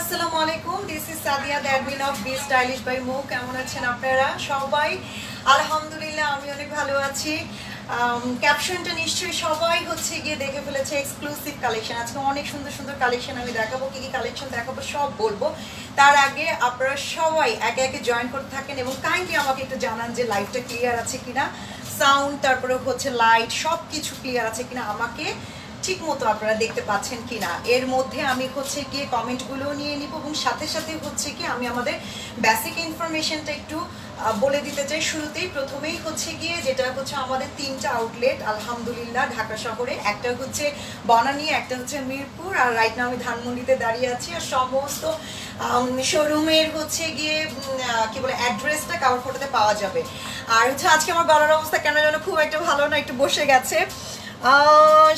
আসসালামু আলাইকুম, this is Sadia, the admin of B stylish by Mo. কেমন আছেন আপনারা সবাই? আলহামদুলিল্লাহ আমি অনেক ভালো আছি। ক্যাপশনটা নিশ্চয়ই সবাই হচ্ছে গিয়ে দেখে ফেলেছে, এক্সক্লুসিভ কালেকশন। আজকে অনেক সুন্দর সুন্দর কালেকশন আমি দেখাবো, কি কি কালেকশন দেখাবো সব বলবো। তার আগে আপনারা সবাই একে একে জয়েন করতে থাকেন এবং কাইন্ডলি আমাকে একটু জানান যে লাইভটা ক্লিয়ার আছে কিনা, সাউন্ড তারপরে হচ্ছে লাইট সব কিছু ক্লিয়ার আছে কিনা, আমাকে ঠিক মতো আপনারা দেখতে পাচ্ছেন কিনা। এর মধ্যে আমি হচ্ছে গিয়ে কমেন্টগুলো নিয়ে নিব এবং সাথে সাথে হচ্ছে কি আমি আমাদের বেসিক ইনফরমেশনটা একটু বলে দিতে চাই। শুরুতেই প্রথমেই হচ্ছে গিয়ে যেটা হচ্ছে আমাদের 3টা আউটলেট আলহামদুলিল্লাহ ঢাকা শহরে, একটা হচ্ছে বনানী, একটা হচ্ছে মিরপুর, আর রাইট নাও আমি ধানমন্ডিতে দাঁড়িয়ে আছি। আর সমস্ত শোরুমের হচ্ছে গিয়ে কি বলে অ্যাড্রেসটা কাভার ফটোতে পাওয়া যাবে। আর হচ্ছে আজকে আমার গলার অবস্থা কেন যেন খুব একটা ভালো না, একটু বসে গেছে।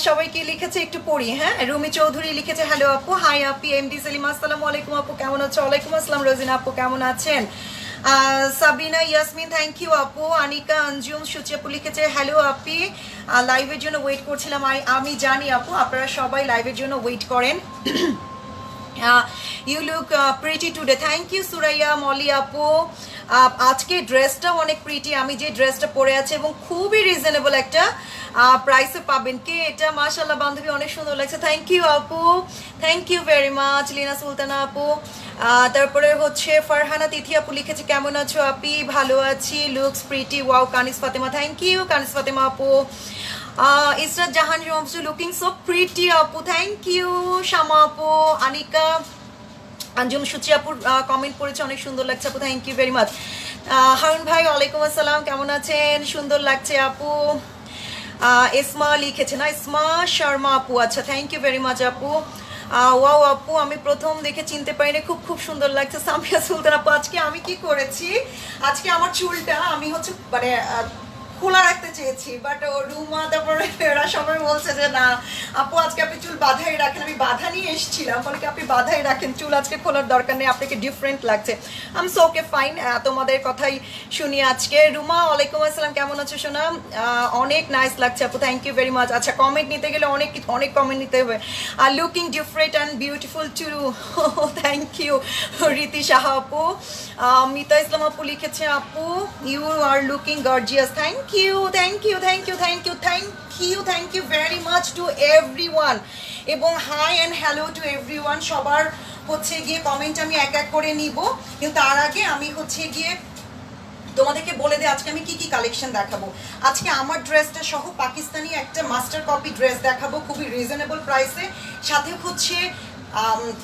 সবাই কি লিখেছে একটু পড়ি। হ্যাঁ, রুমি চৌধুরী লিখেছে হ্যালো আপু, হাই আপি। এমডি সেলিম আসসালামু আলাইকুম আপু, কেমন আছো? ওয়ালাইকুম আসসালাম। রোজিনা আপু কেমন আছেন? সাবিনা ইয়াসমিন থ্যাংক ইউ আপু। আনিকা আঞ্জুম সুচি আপু লিখেছে হ্যালো আপি, লাইভের জন্য ওয়েট করছিলাম। আমি জানি আপু আপনারা সবাই লাইভের জন্য ওয়েট করেন। You look pretty today, thank you Suraiya Moli আপু। আজকে ড্রেসটাও অনেক প্রিটি, আমি যে ড্রেসটা পরে আছি এবং খুবই রিজনেবল একটা প্রাইসে পাবেন। কে এটা? মাশাআল্লাহ বান্ধবী, অনেক সুন্দর লাগছে। থ্যাংক ইউ আপু, thank you very much. Lina Sultana আপু, তারপরে হচ্ছে ফারহানা তিথি আপু লিখেছে কেমন আছো আপি? ভালো আছি, looks pretty, wow. Kanis Fatema, thank you Kanis Fatema আপু। Israt Jahan looking so pretty আপু, থ্যাংক ইউ শামা আপু। আনিকা আঞ্জুম সুচি আপুর কমেন্ট পড়েছে, অনেক সুন্দর লাগছে আপু, thank you very much. Harun ভাই ওয়ালাইকুম আসসালাম, কেমন আছেন? সুন্দর লাগছে আপু। ইসমা লিখেছে না, ইসমা শর্মা আপু, আচ্ছা থ্যাংক ইউ ভেরি মাচ আপু। ওয়াও আপু, আমি প্রথম দেখে চিনতে পারিনি, খুব খুব সুন্দর লাগছে। সামিয়া সুলতান আপু, আজকে আমি কি করেছি, আজকে আমার চুলটা আমি হচ্ছে মানে খোলা রাখতে চেয়েছি, বাট ও রুমা তারপরে এরা সবাই বলছে যে না আপু আজকে আপনি চুল বাঁধাই রাখেন। আমি বাঁধা নিয়ে এসেছিলাম, বলে কি আপনি বাঁধাই রাখেন, চুল আজকে খোলার দরকার নেই, আপনাকে ডিফারেন্ট লাগছে। আমি সো ওকে ফাইন, তোমাদের কথাই শুনি আজকে। রুমা ওয়ালাইকুম আসসালাম, কেমন আছো সোনা? অনেক নাইস লাগছে আপু, থ্যাংক ইউ ভেরি মাচ। আচ্ছা কমেন্ট নিতে গেলে অনেক অনেক কমেন্ট নিতে হবে। আর looking different and beautiful too, thank you Riti Saha আপু। মিতা ইসলাম আপু লিখেছে আপু you are looking gorgeous, thank you thank you thank you thank you thank you thank you very much to everyone, এবং hi and hello to everyone. সবার হচ্ছে গিয়ে comment আমি এক এক করে নিব, কিন্তু তার আগে আমি হচ্ছে গিয়ে তোমাদেরকে বলে দিই আজকে আমি কি কি কালেকশন দেখাবো। আজকে আমার ড্রেসটা সহ পাকিস্তানি একটা মাস্টার কপি ড্রেস দেখাবো খুবই রিজনেবল প্রাইসে, সাথে হচ্ছে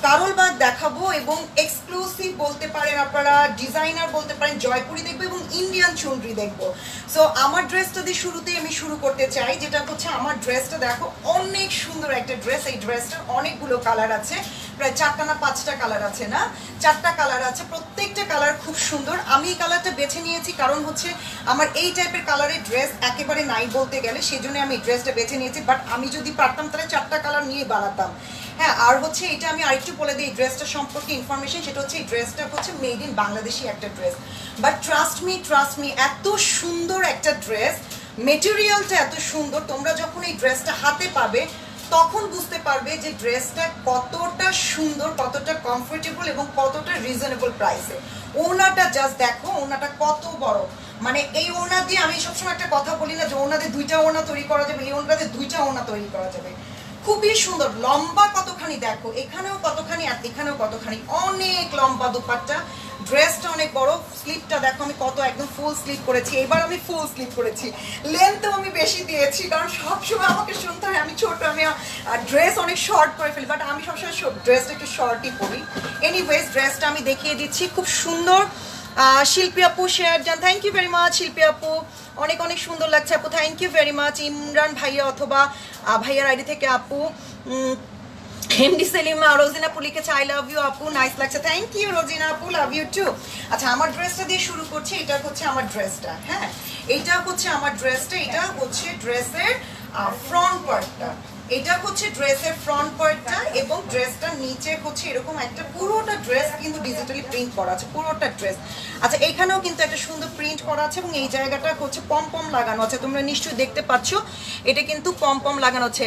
কারলবাগ দেখাবো এবং এক্সক্লুসিভ বলতে পারেন আপনারা, ডিজাইনার বলতে পারেন, জয়পুরি দেখবো এবং ইন্ডিয়ান চুনরি দেখবো। সো আমার ড্রেসটা দিয়ে শুরুতেই আমি শুরু করতে চাই, যেটা হচ্ছে আমার ড্রেসটা দেখো অনেক সুন্দর একটা ড্রেস। এই ড্রেসটার অনেকগুলো কালার আছে, প্রায় 4টা না 5টা কালার আছে, না 4টা কালার আছে, প্রত্যেকটা কালার খুব সুন্দর। আমি এই কালারটা বেছে নিয়েছি কারণ হচ্ছে আমার এই টাইপের কালারের ড্রেস একেবারে নাই বলতে গেলে, সেই জন্য আমি এই ড্রেসটা বেছে নিয়েছি। বাট আমি যদি পারতাম তাহলে 4টা কালার নিয়ে বানাতাম। হ্যাঁ, আর হচ্ছে এটা আমি আরেকটু বলে দিই ড্রেসটা সম্পর্কে ইনফরমেশন, সেটা হচ্ছে এই ড্রেসটা হচ্ছে মেড ইন বাংলাদেশি একটা ড্রেস। বাট ট্রাস্ট মি এত সুন্দর একটা ড্রেস, মেটেরিয়ালটা এত সুন্দর, তোমরা যখন এই ড্রেসটা হাতে পাবে তখন বুঝতে পারবে যে ড্রেসটা কতটা সুন্দর, কতটা কমফোর্টেবল এবং কতটা রিজনেবল প্রাইসে। ওনাটা জাস্ট দেখো, ওনাটা কত বড়, মানে এই ওনা দিয়ে আমি সবসময় একটা কথা বলি না যে ওনাদের 2টা ওনা তৈরি করা যাবে, এই ওনাতে 2টা ওনা তৈরি করা যাবে। খুবই সুন্দর, লম্বা কতখানি দেখো, এখানেও কতখানি আর এখানেও কতখানি, অনেক লম্বা দুপাট্টা, ড্রেসটা অনেক বড়, স্লিপটা দেখো আমি কত একদম ফুল স্লিপ করেছি, এবার আমি ফুল স্লিপ করেছি, লেন্থও আমি বেশি দিয়েছি কারণ সবসময় আমাকে শুনতে হয় আমি ছোট, আমি ড্রেস অনেক শর্ট করে ফেলি, বাট আমি সবসময় ড্রেসটা একটু শর্টই পরি। এনিওয়েজ ড্রেসটা আমি দেখিয়ে দিচ্ছি, খুব সুন্দর। শিল্পী আপু শেয়ার যান, থ্যাংক ইউ ভেরি মাচ শিল্পী আপু, অনেক অনেক সুন্দর লাগছে আপু, thank you very much. Imran ভাইয়া অথবা ভাইয়ার আইডি থেকে আপু। এমডি সেলিম রোজিনা আপু লিখেছে আই লাভ ইউ আপু, নাইস লাগছে, থ্যাংক ইউ রোজিনা আপু, লাভ ইউ টু। আচ্ছা আমার ড্রেসটা দিয়ে শুরু করছি, এটা হচ্ছে আমার ড্রেসটা, হ্যাঁ এইটা হচ্ছে আমার ড্রেসটা, এটা হচ্ছে ড্রেসের ফ্রন্ট পার্টটা, এটা হচ্ছে ড্রেসের ফ্রন্ট পার্টটা এবং ড্রেসটার নিচে হচ্ছে এরকম একটা পুরোটা ড্রেস কিন্তু ডিজিটালি প্রিন্ট করা আছে পুরোটা ড্রেস। আচ্ছা এখানেও কিন্তু একটা সুন্দর প্রিন্ট করা আছে এবং এই জায়গাটা হচ্ছে পম পম লাগানো আছে, তোমরা নিশ্চয়ই দেখতে পাচ্ছ এটা কিন্তু পম পম লাগানো আছে।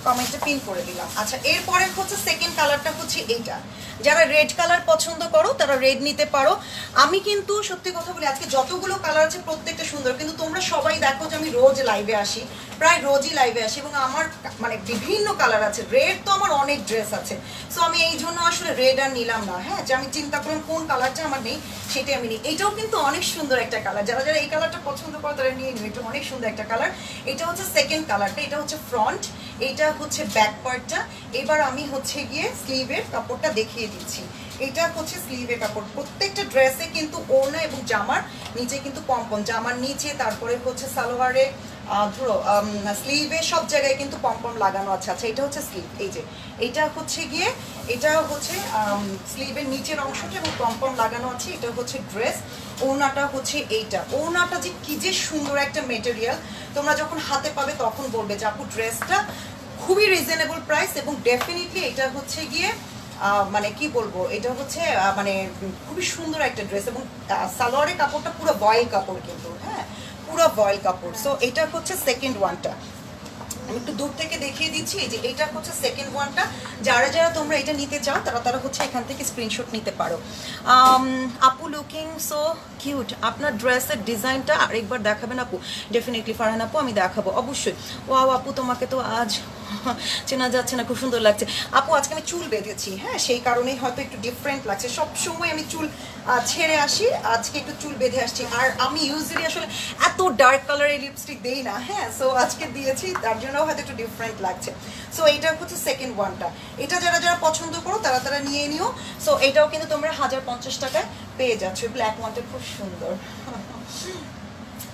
কমেন্টে পিন করে দিলাম। আচ্ছা, এরপরে হচ্ছে সেকেন্ড কালারটা হচ্ছে এইটা। যারা রেড কালার পছন্দ করো তারা রেড নিতে পারো। আমি কিন্তু সত্যি কথা বলি, আজকে যতগুলো কালার আছে প্রত্যেকটা সুন্দর, কিন্তু তোমরা সবাই দেখো যে আমি রোজ লাইভে আসি, প্রায় রোজই লাইভে আসি, এবং আমার মানে বিভিন্ন কালার আছে। রেড তো আমার অনেক ড্রেস আছে, সো আমি এই জন্য আসলে রেড আর নিলাম না। হ্যাঁ, যে আমি চিন্তা করলাম কোন কালারটা আমার নেই সেটাই আমি নিই। এটাও কিন্তু অনেক সুন্দর একটা কালার, যারা যারা এই কালারটা পছন্দ করো তারা নিয়ে নিও। এটা অনেক সুন্দর একটা কালার। এটা হচ্ছে সেকেন্ড কালারটা, এটা হচ্ছে ফ্রন্ট, এইটা হচ্ছে ব্যাক পার্টটা। এবার আমি হচ্ছে গিয়ে স্লিভের কাপড়টা দেখিয়ে দিচ্ছি। এটা হচ্ছে স্লিভের কাপড়। প্রত্যেকটা ড্রেসে কিন্তু ওড়না এবং জামার নিচে কিন্তু পম্পম, জামার নিচে, তারপরে হচ্ছে সালোয়ারে, ধরো স্লিভে, সব জায়গায় কিন্তু পম্পম লাগানো আছে। আচ্ছা, এটা হচ্ছে স্লিভ, এই যে এটা হচ্ছে গিয়ে, এটা হচ্ছে স্লিভের নিচের অংশটা এবং পম্পম লাগানো আছে। এটা হচ্ছে ড্রেস। ওড়নাটা হচ্ছে এইটা। ওড়নাটা যে কি যে সুন্দর একটা মেটেরিয়াল, তোমরা যখন হাতে পাবে তখন বলবে যে আপু ড্রেসটা খুবই রিজনেবল প্রাইস, এবং ডেফিনেটলি এটা হচ্ছে গিয়ে মানে কি বলবো, এটা হচ্ছে মানে খুবই সুন্দর একটা ড্রেস। এবং সালোয়ারের কাপড়টা পুরো বয়েল কাপড় কিন্তু, হ্যাঁ পুরো বয়েল কাপড়। সো এটা হচ্ছে সেকেন্ড ওয়ানটা, আমি একটু দূর থেকে দেখিয়ে দিচ্ছি। এই যে এটা হচ্ছে সেকেন্ড ওয়ানটা। যারা যারা তোমরা এটা নিতে চাও তারা তারা হচ্ছে এখান থেকে স্ক্রিনশট নিতে পারো। আপু লুকিং সো কিউট, আপনার ড্রেসের ডিজাইনটা আরেকবার দেখাবেন আপু? ডেফিনেটলি ফারহান আপু, আমি দেখাবো অবশ্যই। ওয়াও আপু, তোমাকে তো আজ চেনা যাচ্ছে না, খুব সুন্দর লাগছে আপু। আজকে আমি চুল বেঁধেছি, হ্যাঁ সেই কারণেই হয়তো একটু ডিফারেন্ট লাগছে। সব সময় আমি চুল ছেড়ে আসি, আজকে একটু চুল বেঁধে আসছি। আর আমি ইউজুয়ালি আসলে এত ডার্ক কালারের লিপস্টিক দেই না, হ্যাঁ সো আজকে দিয়েছি, তার জন্য হয়তো একটু ডিফারেন্ট লাগছে। সো এইটা হচ্ছে সেকেন্ড ওয়ানটা। এটা যারা যারা পছন্দ করো তারা তারা নিয়ে নিও। সো এটাও কিন্তু তোমরা 1050 টাকায় পেয়ে যাচ্ছ। ব্ল্যাক ওয়ানটা খুব সুন্দর।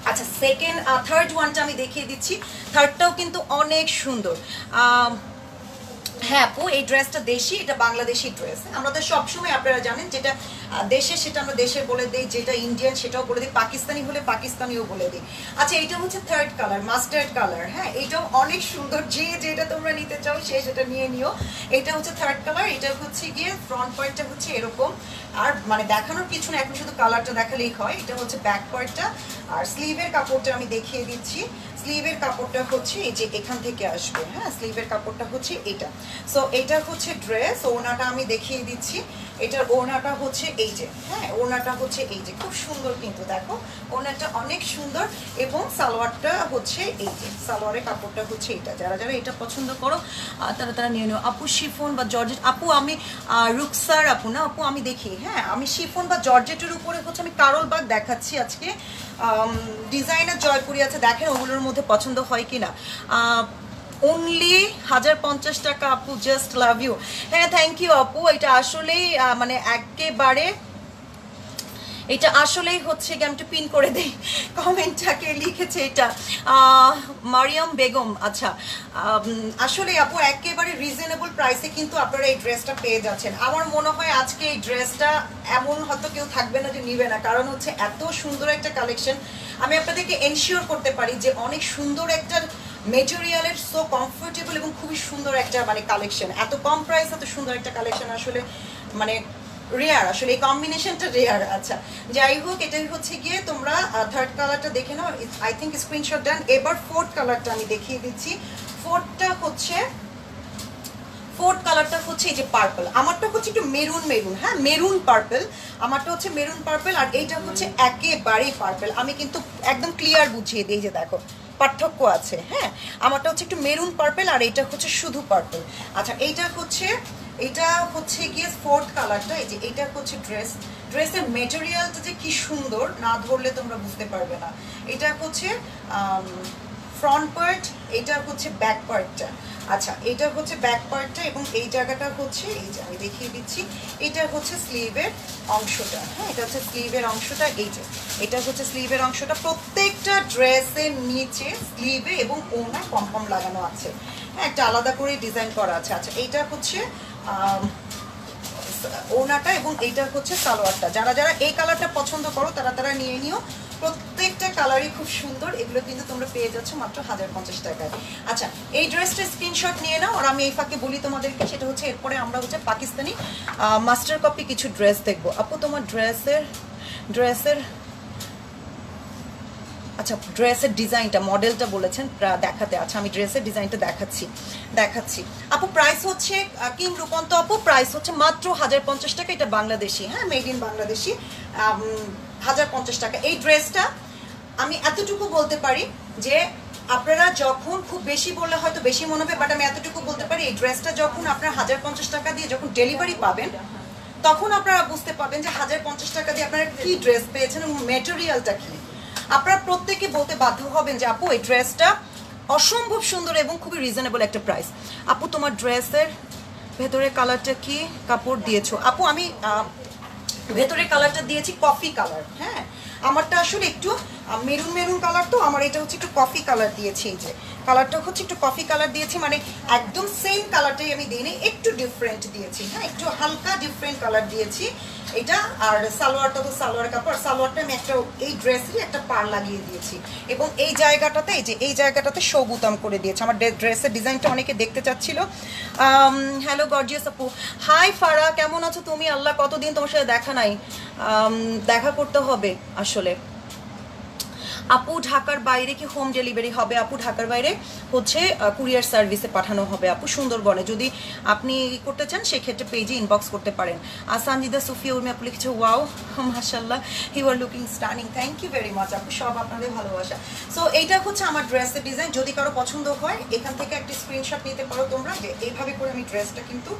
আচ্ছা, সেকেন্ড থার্ড ওয়ানটা আমি দেখিয়ে দিচ্ছি। থার্ডটাও কিন্তু অনেক সুন্দর। হ্যাঁ আপু, এই ড্রেসটা দেশি, এটা বাংলাদেশি ড্রেস। আমরা তো সবসময়, আপনারা জানেন, যেটা দেশের সেটা আমরা দেশের বলে দিই, যেটা ইন্ডিয়ান সেটাও বলে দিই, পাকিস্তানি হলে পাকিস্তানিও বলে দিই। আচ্ছা, এটা হচ্ছে থার্ড কালার, মাস্টার্ড কালার। হ্যাঁ, এটাও অনেক সুন্দর। যে যেটা তোমরা নিতে চাও সে সেটা নিয়ে নিও। এটা হচ্ছে থার্ড কালার। এটা হচ্ছে গিয়ে ফ্রন্ট পার্টটা হচ্ছে এরকম, আর মানে দেখানোর কিছু না, এখন শুধু কালারটা দেখালেই হয়। এটা হচ্ছে ব্যাক পার্টটা। আর স্লিভের কাপড়টা আমি দেখিয়ে দিচ্ছি। স্লিভের কাপড়টা হচ্ছে এই যে এখান থেকে আসবে, হ্যাঁ স্লিভের কাপড়টা হচ্ছে এটা। সো এটা হচ্ছে ড্রেস। ওড়নাটা আমি দেখিয়ে দিচ্ছি। এটার ওড়নাটা হচ্ছে এই যে, হ্যাঁ ওড়নাটা হচ্ছে এই যে, খুব সুন্দর কিন্তু দেখো ওড়নাটা অনেক সুন্দর। এবং সালোয়ারটা হচ্ছে এই যে, সালোয়ারের কাপড়টা হচ্ছে এটা। যারা যারা এটা পছন্দ করো তারা তারা নিয়ে নিও। আপু শিফন বা জর্জেট, আপু আমি রুকসার আপু না আপু, আমি দেখি, হ্যাঁ আমি শিফন বা জর্জেটের উপরে হচ্ছে আমি কারল বাগ দেখাচ্ছি আজকে। ডিজাইনার জয়পুরি আছে, দেখেন ওগুলোর মধ্যে পছন্দ হয় কিনা। অনলি 1050 টাকা আপু, জাস্ট লাভ ইউ। হ্যাঁ থ্যাংক ইউ আপু। এটা আসলেই মানে একেবারে, এটা আসলেই হচ্ছে কি, আমি একটু পিন করে দেই কমেন্টটাকে, লিখেছে এটা মারিয়াম বেগম। আচ্ছা, আসলে আপু একেবারে রিজনেবল প্রাইসে কিন্তু আপনারা এই ড্রেসটা পেয়ে যাচ্ছেন। আমার মনে হয় আজকে এই ড্রেসটা এমন হয়তো কেউ থাকবে না যে নিবে না, কারণ হচ্ছে এত সুন্দর একটা কালেকশন। আমি আপনাদেরকে এনশিওর করতে পারি যে অনেক সুন্দর একটা মেটেরিয়ালের, সো কমফোর্টেবল এবং খুবই সুন্দর একটা মানে কালেকশন। এত কম প্রাইস এত সুন্দর একটা কালেকশন আসলে মানে রেয়ার, আসলে এই কম্বিনেশনটা রেয়ার। আচ্ছা যাই হোক, এটাই হচ্ছে গিয়ে তোমরা থার্ড কালারটা দেখে নাও, আই থিঙ্ক স্ক্রিনশট ডান। এবার ফোর্থ কালারটা আমি দেখিয়ে দিচ্ছি। ফোর্থ কালারটা হচ্ছে এই যে পার্পল। আমারটা হচ্ছে একটু মেরুন মেরুন, হ্যাঁ মেরুন পার্পল। আমারটা হচ্ছে মেরুন পার্পল, আর এইটা হচ্ছে একেবারেই পার্পল। আমি কিন্তু একদম ক্লিয়ার বুঝিয়ে দিই, যে দেখো পার্থক্য আছে। হ্যাঁ, আমারটা হচ্ছে একটু মেরুন পার্পল, আর এইটা হচ্ছে শুধু পার্পল। আচ্ছা, এটা হচ্ছে গিয়ে ফোর্থ কালারটা। এই যে এটা হচ্ছে ড্রেসের মেটেরিয়ালটা যে কি সুন্দর, না ধরলে তোমরা বুঝতে পারবে না। এটা হচ্ছে ফ্রন্ট পার্ট, এটা হচ্ছে ব্যাক পার্টটা। আচ্ছা, এটা হচ্ছে ব্যাক পার্টটা, এবং এই জায়গাটা হচ্ছে এই যে আমি দেখিয়ে দিচ্ছি, এটা হচ্ছে স্লিভের অংশটা। হ্যাঁ, এটা হচ্ছে স্লিভের অংশটা। এই যে এটা হচ্ছে স্লিভের অংশটা। প্রত্যেকটা ড্রেসের নিচে স্লিভে এবং ওড়না পম্পম লাগানো আছে, হ্যাঁ একটা আলাদা করে ডিজাইন করা আছে। আচ্ছা, এইটা হচ্ছে ওড়নাটা, এবং এইটা হচ্ছে সালোয়ারটা। যারা যারা এই কালারটা পছন্দ করো তারা তারা নিয়ে নিও। প্রত্যেকটা কালারই খুব সুন্দর। এগুলো কিন্তু তোমরা পেয়ে যাচ্ছ মাত্র 1050 টাকায়। আচ্ছা, এই ড্রেসটা স্ক্রিনশট নিয়ে নাও। আর আমি এই ফাঁকে বলি তোমাদেরকে, সেটা হচ্ছে এরপরে আমরা হচ্ছে পাকিস্তানি মাস্টার কপি কিছু ড্রেস দেখবো। আপু তোমার ড্রেসের আচ্ছা ড্রেসের ডিজাইনটা মডেলটা বলেছেন দেখাতে, আচ্ছা আমি ড্রেসের ডিজাইনটা দেখাচ্ছি আপু। প্রাইস হচ্ছে কিং রূপন্ত আপু, প্রাইস হচ্ছে মাত্র 1050 টাকা। এটা বাংলাদেশি, হ্যাঁ মেড ইন বাংলাদেশি, 1050 টাকা। এই ড্রেসটা আমি এতটুকু বলতে পারি যে আপনারা যখন, খুব বেশি বললে হয়তো বেশি মনে হবে, বাট আমি এতটুকু বলতে পারি এই ড্রেসটা যখন আপনার 1050 টাকা দিয়ে যখন ডেলিভারি পাবেন তখন আপনারা বুঝতে পারবেন যে 1050 টাকা দিয়ে আপনারা কি ড্রেস পেয়েছেন এবং মেটেরিয়ালটা কি। আপনারা প্রত্যেকে বলতে বাধ্য হবেন যে আপু এই ড্রেসটা অসম্ভব সুন্দর এবং খুবই রিজনেবল একটা প্রাইস। আপু তোমার ড্রেসের ভেতরে কালারটা কি কাপড় দিয়েছো? আপু আমি ভেতরে কালারটা দিয়েছি কফি কালার, হ্যাঁ আমারটা আসলে একটু মেরুন কালার, তো আমার এটা হচ্ছে একটু কফি কালার দিয়েছি। এই যে কালারটা হচ্ছে একটু কফি কালার দিয়েছি, মানে একদম সেম কালারটাই আমি দিইনি, একটু ডিফারেন্ট দিয়েছি, হ্যাঁ একটু হালকা ডিফারেন্ট কালার দিয়েছি এটা। আর সালোয়ারটা তো সালোয়ার কাপড়, সালোয়ারটা আমি একটা এই ড্রেসেরই একটা পার লাগিয়ে দিয়েছি এবং এই জায়গাটাতে, এই যে এই জায়গাটাতে শো বুতাম করে দিয়েছি। আমার ড্রেসের ডিজাইনটা অনেকে দেখতে চাচ্ছিল। হ্যালো গর্জিয়াস আপু, হাই ফারা, কেমন আছো তুমি? আল্লাহ কতদিন তোমার সাথে দেখা নাই, দেখা করতে হবে আসলে। আপু ঢাকার বাইরে কি হোম ডেলিভারি হবে? আপু ঢাকার বাইরে হচ্ছে কুরিয়ার সার্ভিসে পাঠানো হবে আপু, সুন্দরবনে। যদি আপনি করতে চান সেক্ষেত্রে পেজে ইনবক্স করতে পারেন। আর সানজিদা সুফিয়া উর্মি আপু লিখেছে ওয়াও মাশাআল্লাহ you are looking stunning, thank you very much আপু, সব আপনাদের ভালোবাসা। সো এইটা হচ্ছে আমার ড্রেসের ডিজাইন। যদি কারো পছন্দ হয় এখান থেকে একটা স্ক্রিনশট নিতে পারো তোমরা, যে এইভাবে করে আমি ড্রেসটা কিন্তু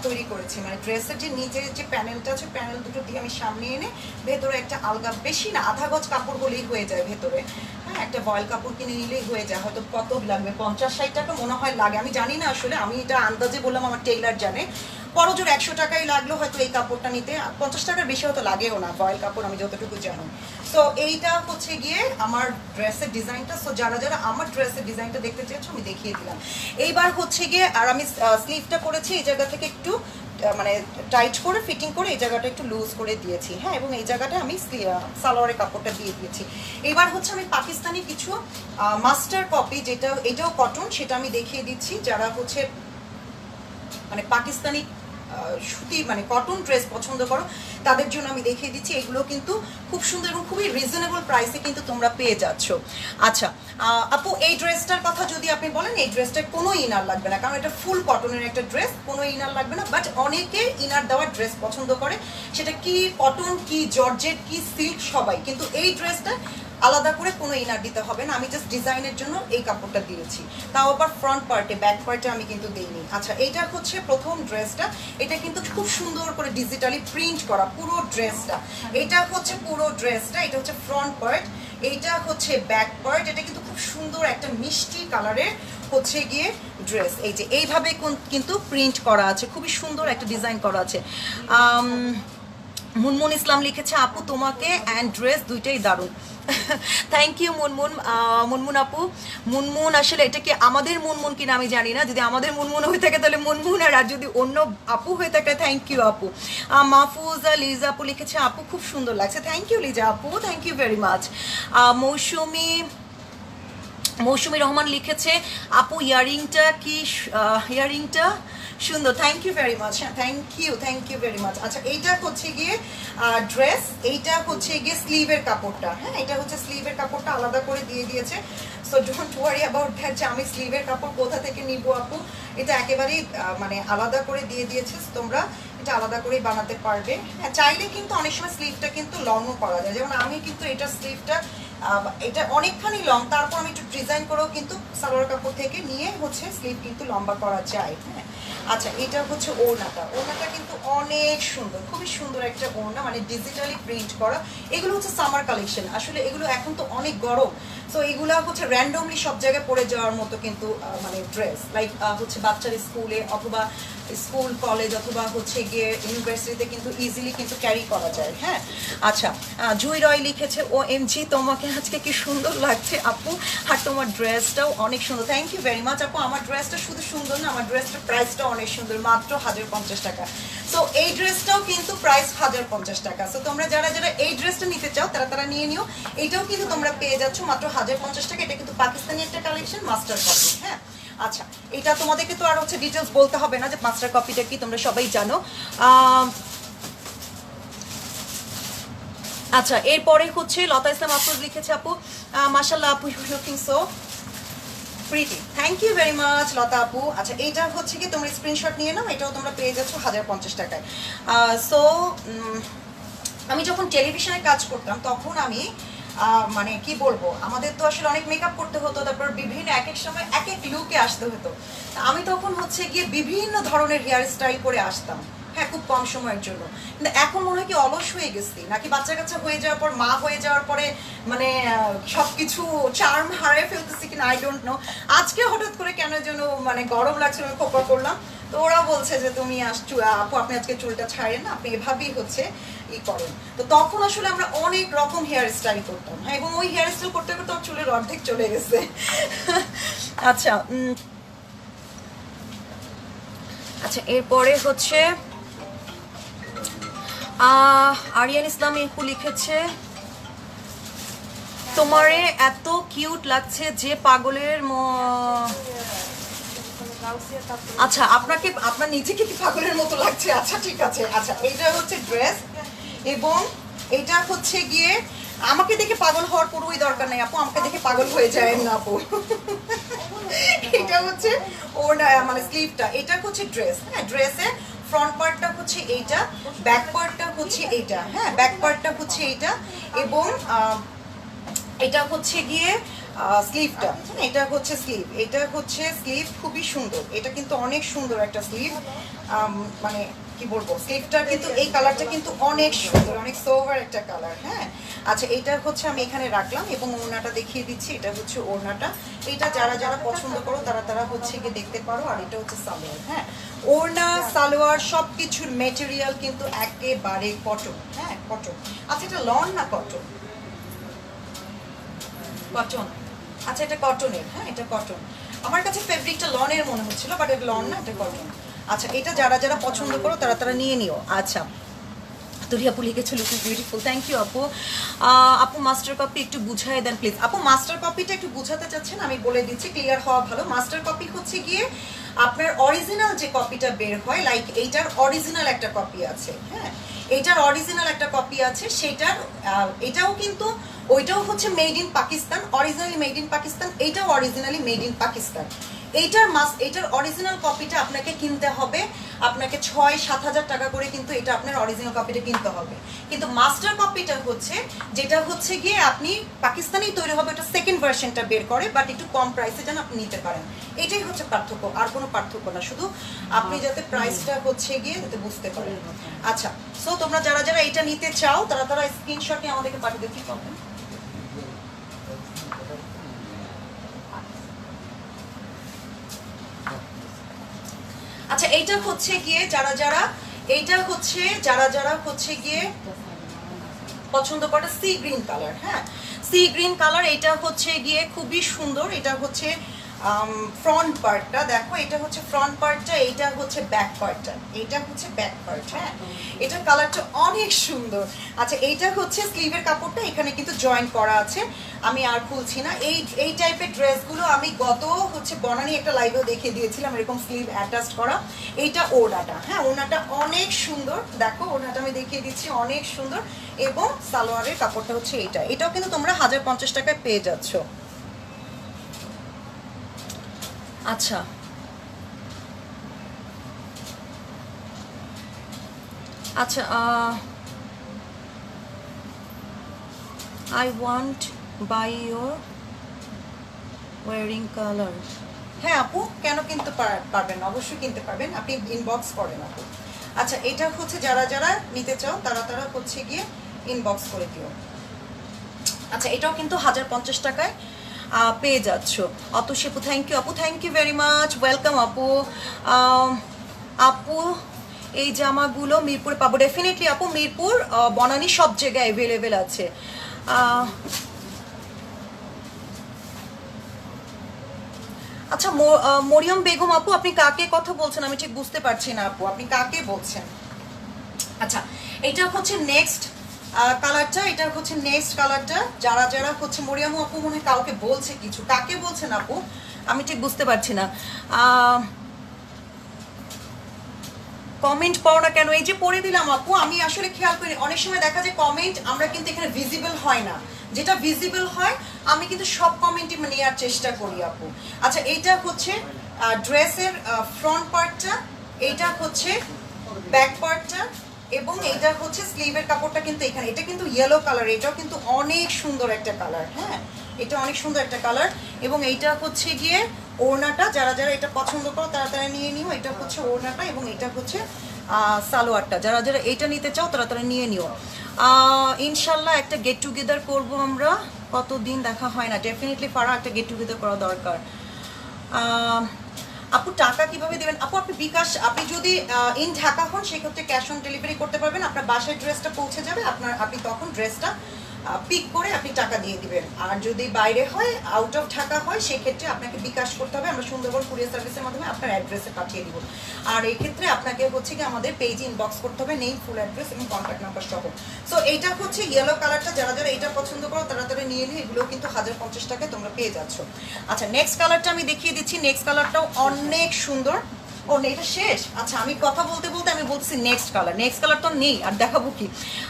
তৈরি করেছি। মানে ড্রেসের যে নিচের যে প্যানেলটা আছে, প্যানেল দুটো দিয়ে আমি সামনে এনে ভেতরে একটা আলগা, বেশি না আধা গজ কাপড় হলেই হয়ে যায় ভেতরে, হ্যাঁ একটা ভয়েল কাপড় কিনে নিলেই হয়ে যায়। হয়তো কত লাগবে, 50-60 টাকা মনে হয় লাগে, আমি জানি না আসলে, আমি এটা আন্দাজে বললাম, আমার টেইলার জানে। বড়জোর 100 টাকাই লাগলো হয়তো এই কাপড়টা নিতে, 50 টাকার বেশি হয়তো লাগেও না ভয়েল কাপড়, আমি যতটুকু জানি। সো এইটা হচ্ছে গিয়ে আমার ড্রেসের ডিজাইনটা। সো যারা যারা আমার ড্রেসের ডিজাইনটা দেখতে চেয়েছো আমি দেখিয়ে দিলাম। এইবার হচ্ছে গিয়ে আর আমি স্লিভটা করেছি এই জায়গা থেকে একটু মানে টাইট করে ফিটিং করে এই জায়গাটা একটু লুজ করে দিয়েছি, হ্যাঁ এবং এই জায়গাটা আমি সালোয়ারের কাপড়টা দিয়ে দিয়েছি। এবার হচ্ছে আমি পাকিস্তানি কিছু মাস্টার কপি, যেটা এটাও কটন, সেটা আমি দেখিয়ে দিচ্ছি। যারা হচ্ছে মানে পাকিস্তানি সুতি মানে কটন ড্রেস পছন্দ করো তাদের জন্য আমি দেখিয়ে দিচ্ছি। এগুলো কিন্তু খুব সুন্দর এবং খুবই রিজনেবল প্রাইসে কিন্তু তোমরা পেয়ে যাচ্ছ। আচ্ছা আপু এই ড্রেসটার কথা যদি আপনি বলেন, এই ড্রেসটার কোনো ইনার লাগবে না, কারণ এটা ফুল কটনের একটা ড্রেস, কোনো ইনার লাগবে না। বাট অনেকে ইনার দেওয়ার ড্রেস পছন্দ করে, সেটা কি কটন কি জর্জেট কি সিল্ক সবাই, কিন্তু এই ড্রেসটা আলাদা করে কোনো ইনার দিতে হবে না। আমি জাস্ট ডিজাইনের জন্য এই কাপড়টা দিয়েছি, তাও আবার ফ্রন্ট পার্টে, ব্যাক পার্টে আমি কিন্তু দিইনি। আচ্ছা এইটা হচ্ছে প্রথম ড্রেসটা, এটা কিন্তু খুব সুন্দর করে ডিজিটালি প্রিন্ট করা পুরো ড্রেসটা। এটা হচ্ছে পুরো ড্রেসটা, এটা হচ্ছে ফ্রন্ট পার্ট, এইটা হচ্ছে ব্যাক পার্ট। এটা কিন্তু খুব সুন্দর একটা মিষ্টি কালারের হচ্ছে গিয়ে ড্রেস। এই যে এইভাবে কিন্তু প্রিন্ট করা আছে, খুবই সুন্দর একটা ডিজাইন করা আছে। মুনমুন ইসলাম লিখেছে আপু তোমাকে অ্যান্ড ড্রেস দুইটাই দারুণ। থ্যাংক ইউ মুনমুন আপু। মুনমুন আসলে এটা কি আমাদের মুনমুন কিনা আমি জানি না, যদি আমাদের মুনমুন হয়ে থাকে তাহলে মুনমুন, আর যদি অন্য আপু হয়ে থাকে থ্যাংক ইউ আপু। মাহফুজা লিজা আপু লিখেছে আপু খুব সুন্দর লাগছে, থ্যাংক ইউ লিজা আপু, thank you very much. Mousumi Rahman লিখেছে আপু ইয়ারিংটা সুন্দর, thank you very much, thank you very much. আচ্ছা এইটা হচ্ছে গিয়ে ড্রেস, এইটা হচ্ছে গিয়ে স্লিভের কাপড়টা, হ্যাঁ এটা হচ্ছে স্লিভের কাপড়টা আলাদা করে দিয়ে দিয়েছে। So don't worry about that যে আমি স্লিভের কাপড় কোথা থেকে নিব আপু, এটা একেবারেই মানে আলাদা করে দিয়ে দিয়েছে, তোমরা এটা আলাদা করেই বানাতে পারবে। হ্যাঁ চাইলে কিন্তু অনেক সময় স্লিভটা কিন্তু লংও করা যায়, যেমন আমি কিন্তু এটা স্লিভটা এটা অনেকখানি লং, তারপর আমি একটু ডিজাইন করেও কিন্তু সালোয়ার কাপড় থেকে নিয়ে হচ্ছে স্লিভ কিন্তু লম্বা করা যায়, হ্যাঁ। আচ্ছা এটা হচ্ছে ওড়নাটা কিন্তু অনেক সুন্দর, খুবই সুন্দর একটা ওড়না, মানে ডিজিটালি প্রিন্ট করা। এগুলো হচ্ছে সামার কালেকশন, আসলে এগুলো এখন তো অনেক গরম, সো এগুলো হচ্ছে র্যান্ডমলি সব জায়গায় পরে যাওয়ার মতো কিন্তু মানে ড্রেস, লাইক হচ্ছে বাচ্চার স্কুলে অথবা স্কুল কলেজ অথবা হচ্ছে গিয়ে ইউনিভার্সিটিতে কিন্তু ইজিলি কিন্তু ক্যারি করা যায়, হ্যাঁ। আচ্ছা জুই রয় লিখেছে OMG তোমাকে আজকে কি সুন্দর লাগছে আপু, আর তোমার ড্রেসটাও অনেক সুন্দর, থ্যাংক ইউ ভেরি মাচ আপু। আমার ড্রেসটা শুধু সুন্দর না, আমার ড্রেসটার প্রাইসটাও অনেক সুন্দর, মাত্র 1050 টাকা। সো এই ড্রেসটাও কিন্তু প্রাইস 1050 টাকা। সো তোমরা যারা যারা এই ড্রেসটা নিতে চাও তারা নিয়ে নিও, এটাও কিন্তু তোমরা পেয়ে যাচ্ছ মাত্র 1050 টাকা। এটা কিন্তু পাকিস্তানি একটা কালেকশন, মাস্টার কপি, হ্যাঁ। আচ্ছা এটা তোমাদেরকে তো আর হচ্ছে ডিটেলস বলতে হবে না যে মাস্টার কপিটা কি, তোমরা সবাই জানো। আচ্ছা এরপরে হচ্ছে লতা ইসলাম আপু লিখেছে আপু মাশাআল্লাহ আপু you looking so pretty, thank you very much Lata আপু। আচ্ছা এইটা হচ্ছে কি তোমরা স্ক্রিনশট নিয়ে নাও, এটাও তোমরা পেয়ে যাচ্ছ 1050 টাকায়। সো আমি যখন টেলিভিশনে কাজ করতাম তখন আমি মানে কি বলবো, আমাদের তো আসলে অনেক মেকআপ করতে হতো, তারপর বিভিন্ন এক এক সময় এক এক লুকে আসতে হতো। আমি তখন হচ্ছে গিয়ে বিভিন্ন ধরনের হেয়ার স্টাইল করে আসতাম, হ্যাঁ খুব কম সময়ের জন্য। কিন্তু এখন মনে হয় কি অলস হয়ে গেছি নাকি বাচ্চা কাচ্চা হয়ে যাওয়ার পর, মা হয়ে যাওয়ার পরে মানে সবকিছু চার্ম হারিয়ে ফেলতেছি কিনা আই ডোন্ট নো। আজকে হঠাৎ করে কেন যেন মানে গরম লাগছিল, আমি খোপা করলাম, তো ওরা বলছে যে তুমি আসছো আপু আপনি আজকে চুলটা ছাড়েন না, আপনি এভাবেই হচ্ছে ই করেন। তো তখন আসলে আমরা অনেক রকম হেয়ার স্টাইল করতাম, হ্যাঁ, এবং ওই হেয়ার স্টাইল করতে করতে আমার চুলের অর্ধেক চলে গেছে। আচ্ছা আচ্ছা এরপরে হচ্ছে আরিয়ান ইসলাম আপু লিখেছে তোমারে এত কিউট লাগছে যে পাগলের আচ্ছা আপনাকে আপনার নিজেকে কি পাগলের মতো লাগছে? আচ্ছা ঠিক আছে। আচ্ছা এইটা হচ্ছে ড্রেস এবং এটা হচ্ছে গিয়ে আমাকে দেখে পাগল হওয়ার পুরোই দরকার নেই আপু, আমাকে দেখে পাগল হয়ে যায় না আপু। এটা হচ্ছে ওর মানে স্লিভটা, এটা হচ্ছে ড্রেস, হ্যাঁ ড্রেসে ফ্রন্ট পার্টটা হচ্ছে এইটা, ব্যাক পার্টটা হচ্ছে এইটা, হ্যাঁ ব্যাক পার্টটা হচ্ছে এইটা এবং এটা হচ্ছে গিয়ে স্লিভটা, এটা হচ্ছে স্লিভ, এটা হচ্ছে স্লিভ, খুবই সুন্দর, এটা কিন্তু অনেক সুন্দর একটা স্লিভ, মানে কি বলবো স্লিভটা কিন্তু এই কালারটা কিন্তু অনেক সুন্দর, অনেক সোভার একটা কালার, হ্যাঁ। আচ্ছা এইটা হচ্ছে আমি এখানে রাখলাম এবং ওড়নাটা দেখিয়ে দিচ্ছি, এটা হচ্ছে ওড়নাটা, এটা যারা যারা পছন্দ করো তারা তারা হচ্ছে গিয়ে দেখতে পারো। আর এটা হচ্ছে সালোয়ার, হ্যাঁ ওড়না সালোয়ার সব কিছুর মেটেরিয়াল কিন্তু একেবারে কটন, হ্যাঁ কটন। আচ্ছা এটা লন না কটন? কটন, আচ্ছা এটা কটনের, হ্যাঁ এটা কটন, আমার কাছে ফেব্রিকটা লনের মনে হচ্ছিল বাট এটা লন না, এটা কটন। আচ্ছা এটা যারা যারা পছন্দ করো তারা তারা নিয়ে নিও। আচ্ছা তুরি আপু লিখেছে লুকিং বিউটিফুল, থ্যাংক ইউ আপু। আপু মাস্টার কপি একটু বুঝাই দেন প্লিজ। আপু মাস্টার কপিটা একটু বুঝাতে চাচ্ছেন, আমি বলে দিচ্ছি, ক্লিয়ার হওয়া ভালো। মাস্টার কপি হচ্ছে গিয়ে আপনার অরিজিনাল যে কপিটা বের হয়, লাইক এইটার অরিজিনাল একটা কপি আছে, হ্যাঁ এইটার অরিজিনাল একটা কপি আছে, সেটার এটাও কিন্তু ওইটাও হচ্ছে made in Pakistan, originally made in Pakistan, এইটাও অরিজিনালি মেড ইন পাকিস্তান। এইটার অরিজিনাল কপিটা আপনাকে কিনতে হবে, আপনাকে 6-7 হাজার টাকা করে কিন্তু এটা আপনার অরিজিনাল কপিটা কিনতে হবে। কিন্তু মাস্টার কপিটা হচ্ছে যেটা হচ্ছে গিয়ে আপনি পাকিস্তানেই তৈরি হবে, এটা সেকেন্ড ভার্সনটা বের করে, বাট একটু কম প্রাইসে যেন আপনি নিতে পারেন, এটাই হচ্ছে পার্থক্য, আর কোনো পার্থক্য না, শুধু আপনি যাতে প্রাইসটা হচ্ছে গিয়ে যাতে বুঝতে পারেন। আচ্ছা সো তোমরা যারা যারা এটা নিতে চাও তারা তারা স্ক্রিনশট নিয়ে আমাদেরকে পাঠিয়ে দিতে পারবেন। আচ্ছা এইটা হচ্ছে গিয়ে যারা যারা গিয়ে পছন্দ করে সি গ্রিন কালার, হ্যাঁ সি গ্রিন কালার, এটা হচ্ছে গিয়ে খুবই সুন্দর, এটা হচ্ছে ফ্রন্ট পার্টটা দেখো, এটা হচ্ছে ফ্রন্ট পার্টটা, এইটা হচ্ছে ব্যাক পার্টটা, এইটা হচ্ছে ব্যাক পার্ট, হ্যাঁ এটার কালারটা অনেক সুন্দর। আচ্ছা এইটা হচ্ছে স্লিভের কাপড়টা, এখানে কিন্তু জয়েন করা আছে, আমি আর খুলছি না। এই টাইপের ড্রেসগুলো আমি গত হচ্ছে বনানি একটা লাইভেও দেখিয়ে দিয়েছিলাম, এরকম স্লিভ অ্যাটাচ করা। এইটা ওড়নাটা, হ্যাঁ ওড়নাটা অনেক সুন্দর, দেখো ওড়নাটা আমি দেখিয়ে দিচ্ছি অনেক সুন্দর, এবং সালোয়ারের কাপড়টা হচ্ছে এইটা, এটাও কিন্তু তোমরা 1050 টাকায় পেয়ে যাচ্ছ। আচ্ছা আচ্ছা I want buy your wearing color, হ্যাঁ আপু কেন কিনতে পারবেন, অবশ্যই কিনতে পারবেন, আপনি ইনবক্স করেন আপু। আচ্ছা এটা হচ্ছে যারা যারা নিতে চাও তারা তারা হচ্ছে গিয়ে ইনবক্স করে দিও। আচ্ছা এটাও কিন্তু 1050 টাকায় পেয়ে যাচ্ছ। অতসী আপু থ্যাংক ইউ আপু, thank you very much, welcome আপু। আপু এই জামাগুলো মিরপুরে পাবো? ডেফিনেটলি আপু, মিরপুর বনানী সব জায়গায় অ্যাভেলেবেল আছে। আচ্ছা মরিয়ম বেগম আপু আপনি কাকে কথা বলছেন, আমি ঠিক বুঝতে পারছি না আপু, আপনি কাকে বলছেন? আচ্ছা এটা হচ্ছে নেক্সট কালারটা, এটা হচ্ছে নেক্সট কালারটা, যারা যারা হচ্ছে মরিয়াম আপু মনে হয় কাউকে বলছে কিছু, কাকে বলছেন আপু আমি ঠিক বুঝতে পারছি না। কমেন্ট পাও না কেন? এই যে পড়ে দিলাম আপু, আমি আসলে খেয়াল করি অনেক সময় দেখা যায় কমেন্ট আমরা কিন্তু এখানে ভিজিবল হয় না, যেটা ভিজিবল হয় আমি কিন্তু সব কমেন্টই নেওয়ার চেষ্টা করি আপু। আচ্ছা এইটা হচ্ছে ড্রেসের ফ্রন্ট পার্টটা, এইটা হচ্ছে ব্যাক পার্টটা, এবং এইটা হচ্ছে স্লিভের কাপড়টা কিন্তু এখানে, এটা কিন্তু ইয়েলো কালার, এটাও কিন্তু অনেক সুন্দর একটা কালার, হ্যাঁ এটা অনেক সুন্দর একটা কালার। এবং এইটা হচ্ছে গিয়ে ওড়নাটা, যারা যারা এটা পছন্দ করো তারা তারা নিয়ে নিও, এটা হচ্ছে ওড়নাটা এবং এটা হচ্ছে সালোয়ারটা, যারা যারা এইটা নিতে চাও তারা তারা নিয়ে নিও। ইনশাল্লাহ একটা গেট টুগেদার করবো আমরা, কতদিন দেখা হয় না, ডেফিনেটলি ফারা একটা গেট টুগেদার করা দরকার। আপু টাকা কিভাবে দেবেন? আপু আপনি বিকাশ, আপনি যদি ইন ঢাকা হন সেক্ষেত্রে ক্যাশ অন ডেলিভারি করতে পারবেন, আপনার বাসায় ড্রেসটা পৌঁছে যাবে, আপনি তখন ড্রেসটা পিক করে আপনি টাকা দিয়ে দিবেন। আর যদি বাইরে হয়, আউট অফ ঢাকা হয়, সেক্ষেত্রে আপনাকে বিকাশ করতে হবে, আমরা সুন্দরবন কুরিয়ার সার্ভিসের মাধ্যমে আপনার অ্যাড্রেসে পাঠিয়ে দিব। আর এই ক্ষেত্রে আপনাকে হচ্ছে কি আমাদের পেজে ইনবক্স করতে হবে নেম, ফুল অ্যাড্রেস এবং কন্ট্যাক্ট নাম্বার সহ। সো এইটা হচ্ছে ইয়েলো কালারটা, যারা যারা এটা পছন্দ করো তারা তারা নিয়ে নিয়ে, এগুলো কিন্তু 1050 টাকায় তোমরা পেয়ে যাচ্ছ। আচ্ছা নেক্সট কালারটা আমি দেখিয়ে দিচ্ছি, নেক্সট কালারটাও অনেক সুন্দর। ও এটা শেষ? আচ্ছা আমি কথা বলতে বলতে আমি বলছি নেক্সট কালার, নেক্সট কালার তো নেই আর দেখাবো কি।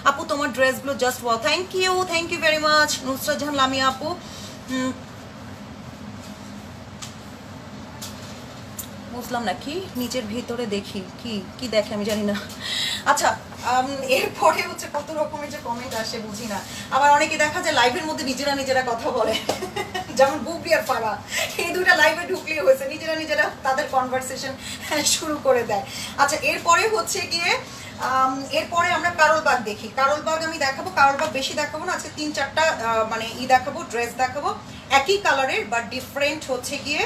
আপু তোমার ড্রেসগুলো just wow, thank you very much Nusrat Jahan Lamia আপু। বুঝলাম না কি নিচের ভিতরে দেখি কি কি দেখে আমি জানি না। আচ্ছা এরপরে হচ্ছে কত রকমের যে কমেন্ট আসে বুঝি না, আবার অনেকে দেখা যায় লাইভের মধ্যে নিজেরা নিজেরা কথা বলে, যেমন বুবলি আর ফারা, এই দুটা লাইভে ঢুকলেই হয়েছে নিজেরা নিজেরা তাদের কনভারসেশন শুরু করে দেয়। আচ্ছা এরপরে হচ্ছে গিয়ে এরপরে আমরা কারলবাগ দেখি, কারলবাগ আমি দেখাবো, কারলবাগ বেশি দেখাবো না, আজকে 3-4টা মানে দেখাবো, ড্রেস দেখাবো একই কালারের বাট ডিফারেন্ট হচ্ছে গিয়ে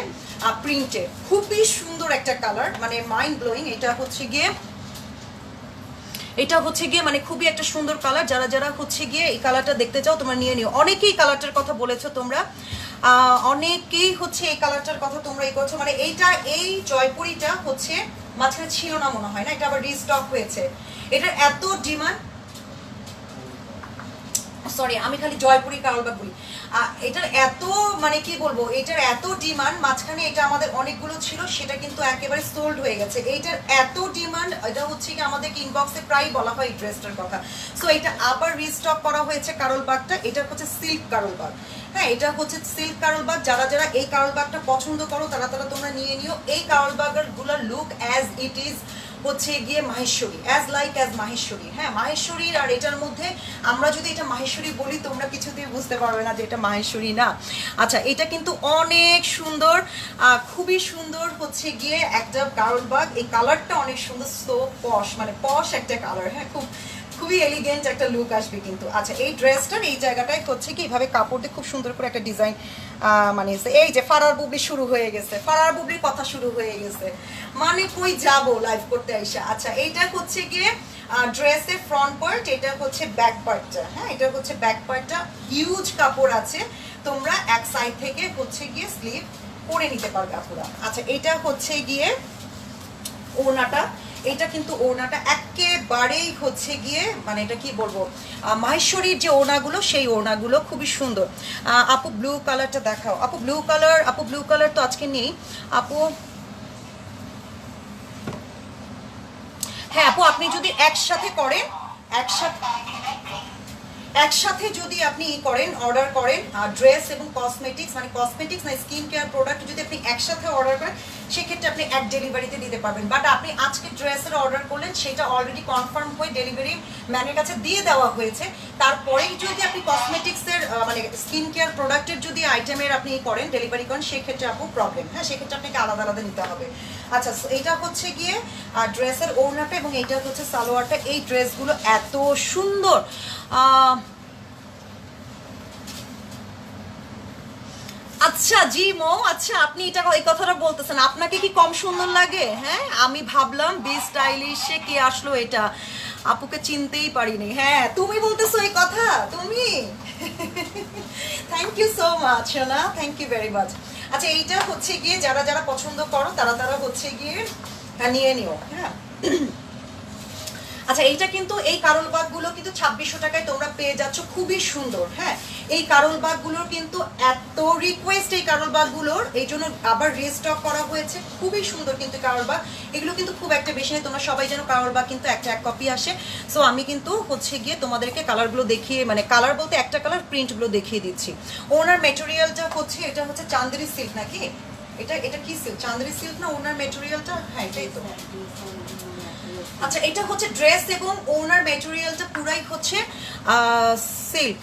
প্রিন্টে, খুবই সুন্দর একটা কালার, মানে মাইন্ড ব্লোয়িং। এটা হচ্ছে গিয়ে মানে খুবই একটা সুন্দর কালার, যারা যারা হচ্ছে গিয়ে এই কালারটা দেখতে চাও তোমরা নিয়ে নিও। অনেকেই কালারটার কথা বলেছো তোমরা, অনেকেই হচ্ছে এই কালারটার কথা তোমরা এই করছো, মানে এইটা এই জয়পুরিটা হচ্ছে মাঝখানে ছিল না মনে হয় না, এটা আবার রিস্টক হয়েছে, এটার এত ডিমান্ড, সরি আমি খালি জয়পুরি কারলবাগ বলি, এটার এত মানে কি বলবো, এটার এত ডিমান্ড, মাঝখানে এটা আমাদের অনেকগুলো ছিল সেটা কিন্তু একেবারে সোল্ড হয়ে গেছে, এইটার এত ডিমান্ড, এটা হচ্ছে কি আমাদের ইনবক্সে প্রায় বলা হয় এই ড্রেসটার কথা। সো এটা আবার রিস্টক করা হয়েছে কারলবাগটা, এটা হচ্ছে সিল্ক কারলবাগ, হ্যাঁ এটা হচ্ছে সিল্ক কারলবাগ, যারা যারা এই কারলবাগটা পছন্দ করো তারা তারা তোমরা নিয়ে নিও। এই কারলবাগের গুলার লুক অ্যাজ ইট ইজ হচ্ছে গিয়ে Maheshwari, as like as Maheshwari, হ্যাঁ মাহেশ্বরীর, আর এটার মধ্যে আমরা যদি এটা মাহেশ্বরী বলি তোমরা কিছুতেই বুঝতে পারবে না যে এটা মাহেশ্বরী না। আচ্ছা এটা কিন্তু অনেক সুন্দর, খুবই সুন্দর হচ্ছে গিয়ে একটা কারলবাগ, এই কালারটা অনেক সুন্দর, সো পশ, মানে পশ একটা কালার, হ্যাঁ খুবই এলিগেন্ট একটা লুক আসবে কিন্তু। আচ্ছা এই ড্রেসটার এই জায়গাটায় হচ্ছে কি এইভাবে কাপড় দিয়ে খুব সুন্দর করে একটা ডিজাইন মানে এই যে ফারার বুবলি শুরু হয়ে গেছে, ফারার বুবলির কথা শুরু হয়ে গেছে, মানে কই যাবো লাইভ করতে আইসা। আচ্ছা এইটা হচ্ছে গিয়ে ড্রেসের ফ্রন্ট পার্ট, এটা হচ্ছে ব্যাক পার্টটা, হ্যাঁ এটা হচ্ছে ব্যাক পার্টটা, হিউজ কাপড় আছে, তোমরা এক সাইড থেকে হচ্ছে গিয়ে স্লিভ করে নিতে পারবে আপুরা। আচ্ছা এটা হচ্ছে গিয়ে ওড়নাটা, এটা কিন্তু ওড়নাটা একেবারেই হচ্ছে গিয়ে মানে এটা কি বলবো, মাহেশ্বরীর যে ওড়নাগুলো সেই ওড়নাগুলো খুবই সুন্দর। আপু ব্লু কালারটা দেখাও, আপু ব্লু কালার তো আজকে নেই আপু। হ্যাঁ আপু আপনি যদি একসাথে করেন, একসাথে যদি আপনি করেন, অর্ডার করেন ড্রেস এবং কসমেটিক্স, মানে কসমেটিক্স না স্কিন কেয়ার প্রোডাক্ট যদি আপনি একসাথে অর্ডার করেন সেক্ষেত্রে আপনি এক ডেলিভারিতে দিতে পারবেন। বাট আপনি আজকে ড্রেসের অর্ডার করলেন, সেটা অলরেডি কনফার্ম হয়ে ডেলিভারি ম্যানের কাছে দিয়ে দেওয়া হয়েছে, তারপরেই যদি আপনি কসমেটিক্সের মানে স্কিন কেয়ার প্রোডাক্টের যদি আইটেমের আপনি করেন ডেলিভারি করেন সেক্ষেত্রে আপু প্রবলেম, হ্যাঁ সেক্ষেত্রে আপনাকে আলাদা আলাদা নিতে হবে। আচ্ছা এটা হচ্ছে গিয়ে ড্রেসের ওড়নাটা এবং এইটা হচ্ছে সালোয়ারটা, এই ড্রেসগুলো এত সুন্দর। আচ্ছা জি মো, আচ্ছা আপনি এটা এই কথাটা বলতেছেন, আপনাকে কি কম সুন্দর লাগে? হ্যাঁ আমি ভাবলাম বি স্টাইলিশে কি আসলো, এটা আপুকে চিনতেই পারিনি। হ্যাঁ তুমি বলতেছো এই কথা, তুমি থ্যাংক ইউ সো মাচ সোনা, থ্যাংক ইউ ভেরি মাচ। আচ্ছা এইটা হচ্ছে গিয়ে যারা যারা পছন্দ করো তারা তারা হচ্ছে গিয়ে নিয়ে নিও। হ্যাঁ আচ্ছা এইটা কিন্তু এই কারল বাগগুলো কিন্তু 2600 টাকায় তোমরা পেয়ে যাচ্ছ, খুবই সুন্দর। হ্যাঁ, এই কারল বাগগুলোর কিন্তু এত রিকোয়েস্ট এই কারল বাগগুলোর, এই জন্য আবার রিস্টক করা হয়েছে। খুবই সুন্দর কিন্তু কারল বাগ, এগুলো কিন্তু খুব একটা বেশি নেই। তোমরা সবাই যেন কারল বাগ কিন্তু একটা এক কপি আসে। সো আমি কিন্তু হচ্ছে গিয়ে তোমাদেরকে কালারগুলো দেখিয়ে, মানে কালার বলতে একটা কালার, প্রিন্টগুলো দেখিয়ে দিচ্ছি। ওনার মেটেরিয়ালটা হচ্ছে, এটা হচ্ছে চান্দেরি সিল্ক নাকি, এটা কি সিল্ক, চান্দেরি সিল্ক না ওনার মেটেরিয়ালটা? হ্যাঁ এটাই তো। আচ্ছা এটা হচ্ছে ড্রেস এবং ওনার মেটেরিয়ালটা পুরাই হচ্ছে সিল্ক।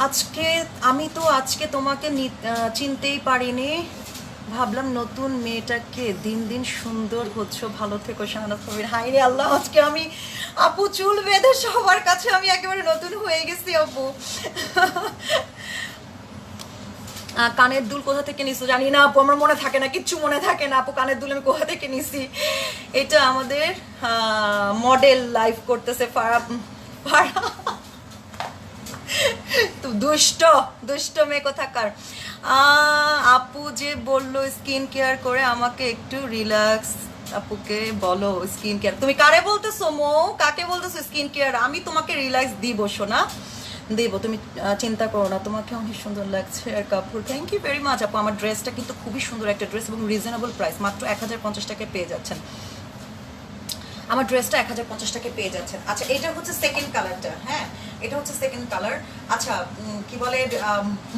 আজকে আমি তো আজকে তোমাকে চিনতেই পারিনি, ভাবলাম নতুন মেয়েটাকে, দিন দিন সুন্দর হচ্ছ, ভালো থেকো শাহানাজ কবির। হাই রে আল্লাহ, আজকে আমি আপু চুল বেঁধে সবার কাছে আমি একেবারে নতুন হয়ে গেছি আপু। কানের দুল কোথা থেকে নিছো জানি না আপু, আমার মনে থাকে না, কিচ্ছু মনে থাকে না আপু কানের দুল আমি কোথা থেকে নিছি। এটা আমাদের মডেল লাইভ করতেছে ফারা তো দুষ্ট দুষ্ট মেয়ে কোথাকার। আপু যে বললো স্কিন কেয়ার করে আমাকে একটু রিল্যাক্স, আপুকে বলো স্কিন কেয়ার। তুমি কারে বলতেছো মো, কাকে বলতেছো স্কিন কেয়ার? আমি তোমাকে রিল্যাক্স দিব সোনা, দেবো, তুমি চিন্তা করো না। তোমাকে অনেক সুন্দর লাগছে আর কাপড়, থ্যাংক ইউ ভেরি মাচ আপু। আমার ড্রেসটা কিন্তু খুবই সুন্দর একটা ড্রেস এবং রিজনেবল প্রাইস, মাত্র 1050 টাকায় পেয়ে যাচ্ছেন। আমার ড্রেসটা 1050 টাকায় পেয়ে যাচ্ছেন। আচ্ছা এটা হচ্ছে সেকেন্ড কালারটা। হ্যাঁ এটা হচ্ছে সেকেন্ড কালার। আচ্ছা কি বলে,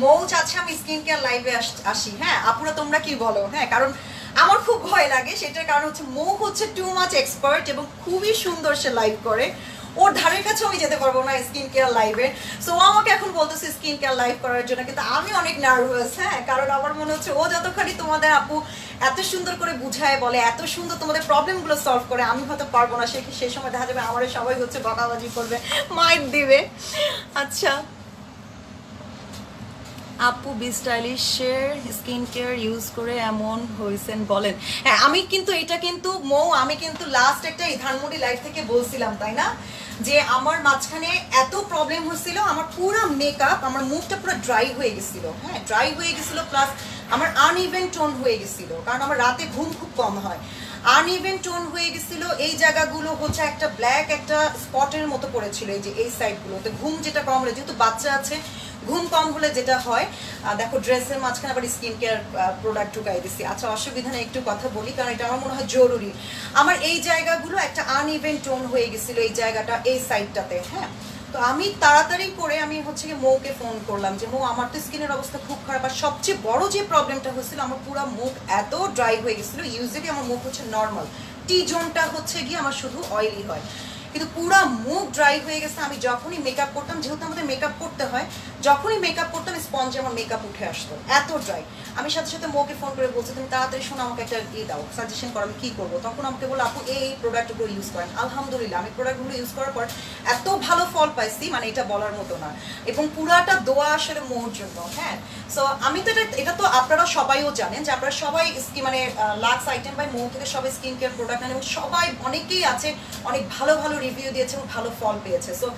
মৌ চাচ্ছে আমি স্কিন কেয়ার লাইভে আসি। হ্যাঁ আপুরা তোমরা কি বলো? হ্যাঁ কারণ আমার খুব ভয় লাগে, সেটার কারণ হচ্ছে মৌ হচ্ছে টু মাচ এক্সপার্ট এবং খুবই সুন্দর সে লাইভ করে, ওর ধারের কাছে আমি যেতে পারবো না স্কিন কেয়ার লাইভে। সো আমাকে এখন বলতেছে স্কিন কেয়ার লাইভ করার জন্য, কিন্তু আমি অনেক নার্ভাস। হ্যাঁ কারণ আমার মনে হচ্ছে ও যতখানি তোমাদের আপু এত সুন্দর করে বুঝায় বলে, এত সুন্দর তোমাদের প্রবলেমগুলো সলভ করে, আমি হয়তো পারবো না। সেই সময় দেখা যাবে আমারও সবাই হচ্ছে বকাবাজি করবে, মাইট দিবে। আচ্ছা আপু বি স্টাইলিশের স্কিন কেয়ার ইউজ করে এমন হয়েছেন বলেন। হ্যাঁ আমি কিন্তু এটা কিন্তু মৌ, আমি কিন্তু লাস্ট একটা ধানমন্ডি লাইভ থেকে বলছিলাম তাই না, যে আমার মাঝখানে এত প্রবলেম হচ্ছিল, আমার পুরো মেকআপ, আমার মুখটা পুরো ড্রাই হয়ে গেছিল। হ্যাঁ ড্রাই হয়ে গেছিল, প্লাস আমার আনইভেন টোন হয়ে গেছিল, কারণ আমার রাতে ঘুম খুব কম হয়। আনইভেন টোন হয়ে গেছিল, এই জায়গাগুলো হচ্ছে একটা ব্ল্যাক একটা স্পটের মতো পড়েছিল, এই যে এই সাইডগুলোতে ঘুম যেটা কম হলে, যেহেতু বাচ্চা আছে ঘুম কম হলে যেটা হয়, দেখো ড্রেসের মাঝখানে আবার স্কিন কেয়ার প্রোডাক্ট ঢুকাই দিচ্ছি। আচ্ছা অসুবিধা নেই, একটু কথা বলি কারণ এটা আমার মনে হয় জরুরি। আমার এই জায়গাগুলো একটা আনইভেন টোন হয়ে গেছিল, এই জায়গাটা এই সাইডটাতে। হ্যাঁ তো আমি তাড়াতাড়ি করে আমি হচ্ছে কি মৌকে ফোন করলাম যে মৌ আমার তো স্কিনের অবস্থা খুব খারাপ, আর সবচেয়ে বড় যে প্রবলেমটা হচ্ছিল আমার পুরো মুখ এত ড্রাই হয়ে গেছিল। ইউজুয়ালি আমার মুখ হচ্ছে নর্মাল, টি জোনটা হচ্ছে গিয়ে আমার শুধু অয়েলি হয়, কিন্তু পুরো মুখ ড্রাই হয়ে গেছে। আমি যখনই মেকআপ করতাম, যেহেতু আমাদের মেকআপ করতে হয়, যখনই মেকআপ করতাম স্পঞ্জে আমার মেকআপ উঠে আসতো, এত ড্রাই। আমি সাথে সাথে মৌকে ফোন করে বলছি তুমি তাড়াতাড়ি শোনো, আমাকে একটা দাও, সাজেশন করো আমি কী করবো। তখন আমাকে বলো আপু এই প্রোডাক্টগুলো ইউজ করেন। আলহামদুলিল্লাহ আমি প্রোডাক্টগুলো ইউজ করার পর এত ভালো ফল পাইছি, মানে এটা বলার মতো না। এবং পুরাটা দোয়া আসলে মৌর জন্য। হ্যাঁ সো আমি তো এটা তো আপনারা সবাইও জানেন যে আপনারা সবাই মানে লাক্স আইটেম বাই মৌ থেকে সবাই স্কিন কেয়ার প্রোডাক্ট নেন, এবং সবাই অনেকেই আছে অনেক ভালো ভালো রিভিউ দিয়েছে এবং ভালো ফল পেয়েছে। সো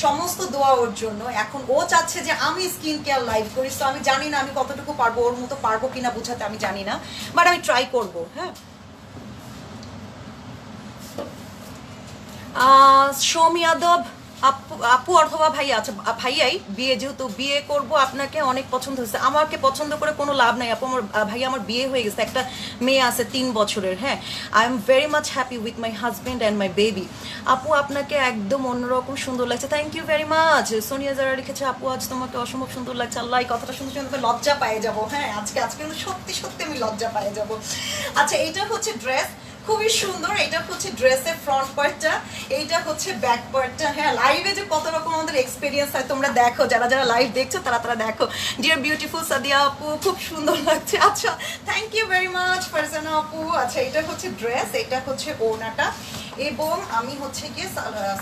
সমস্ত দোয়া ওর জন্য। এখন ও চাচ্ছে যে আমি স্কিন কেয়ার লাইভ করি, সো আমি জানি না আমি কতটুকু পারবো, ওর মতো পারবো কিনা বুঝাতে আমি জানি না, বাট আমি ট্রাই করবো। হ্যাঁ সোম যাদব আপু, আপু অথবা ভাইয়া, আচ্ছা ভাইয়াই বিয়ে, যেহেতু বিয়ে করব আপনাকে অনেক পছন্দ হয়েছে। আমাকে পছন্দ করে কোনো লাভ নাই আপু, আমার ভাইয়া আমার বিয়ে হয়ে গেছে, একটা মেয়ে আছে 3 বছরের। হ্যাঁ I am very much happy with my husband and my baby. আপু আপনাকে একদম অন্যরকম সুন্দর লাগছে, thank you very much. Sonia যারা লিখেছে আপু আজ তোমাকে অসম্ভব সুন্দর লাগছে। আল্লাহ এই কথাটা শুনতে শুনতে লজ্জা পায়ে যাবো। হ্যাঁ আজকে কিন্তু সত্যি সত্যি আমি লজ্জা পায়ে যাবো। আচ্ছা এইটা হচ্ছে ড্রেস, খুবই সুন্দর। এটা হচ্ছে ড্রেসের ফ্রন্ট পার্টটা, এইটা হচ্ছে ব্যাক পার্টটা। হ্যাঁ লাইভে যে কত রকম আমাদের এক্সপিরিয়েন্স হয় তোমরা দেখো, যারা যারা লাইভ দেখছো তারা দেখো। ডিয়ার বিউটিফুল সাদিয়া আপু খুব সুন্দর লাগছে। আচ্ছা thank you very much Farzana আপু। আচ্ছা এটা হচ্ছে ড্রেস, এটা হচ্ছে ওড়নাটা, এবং আমি হচ্ছে গিয়ে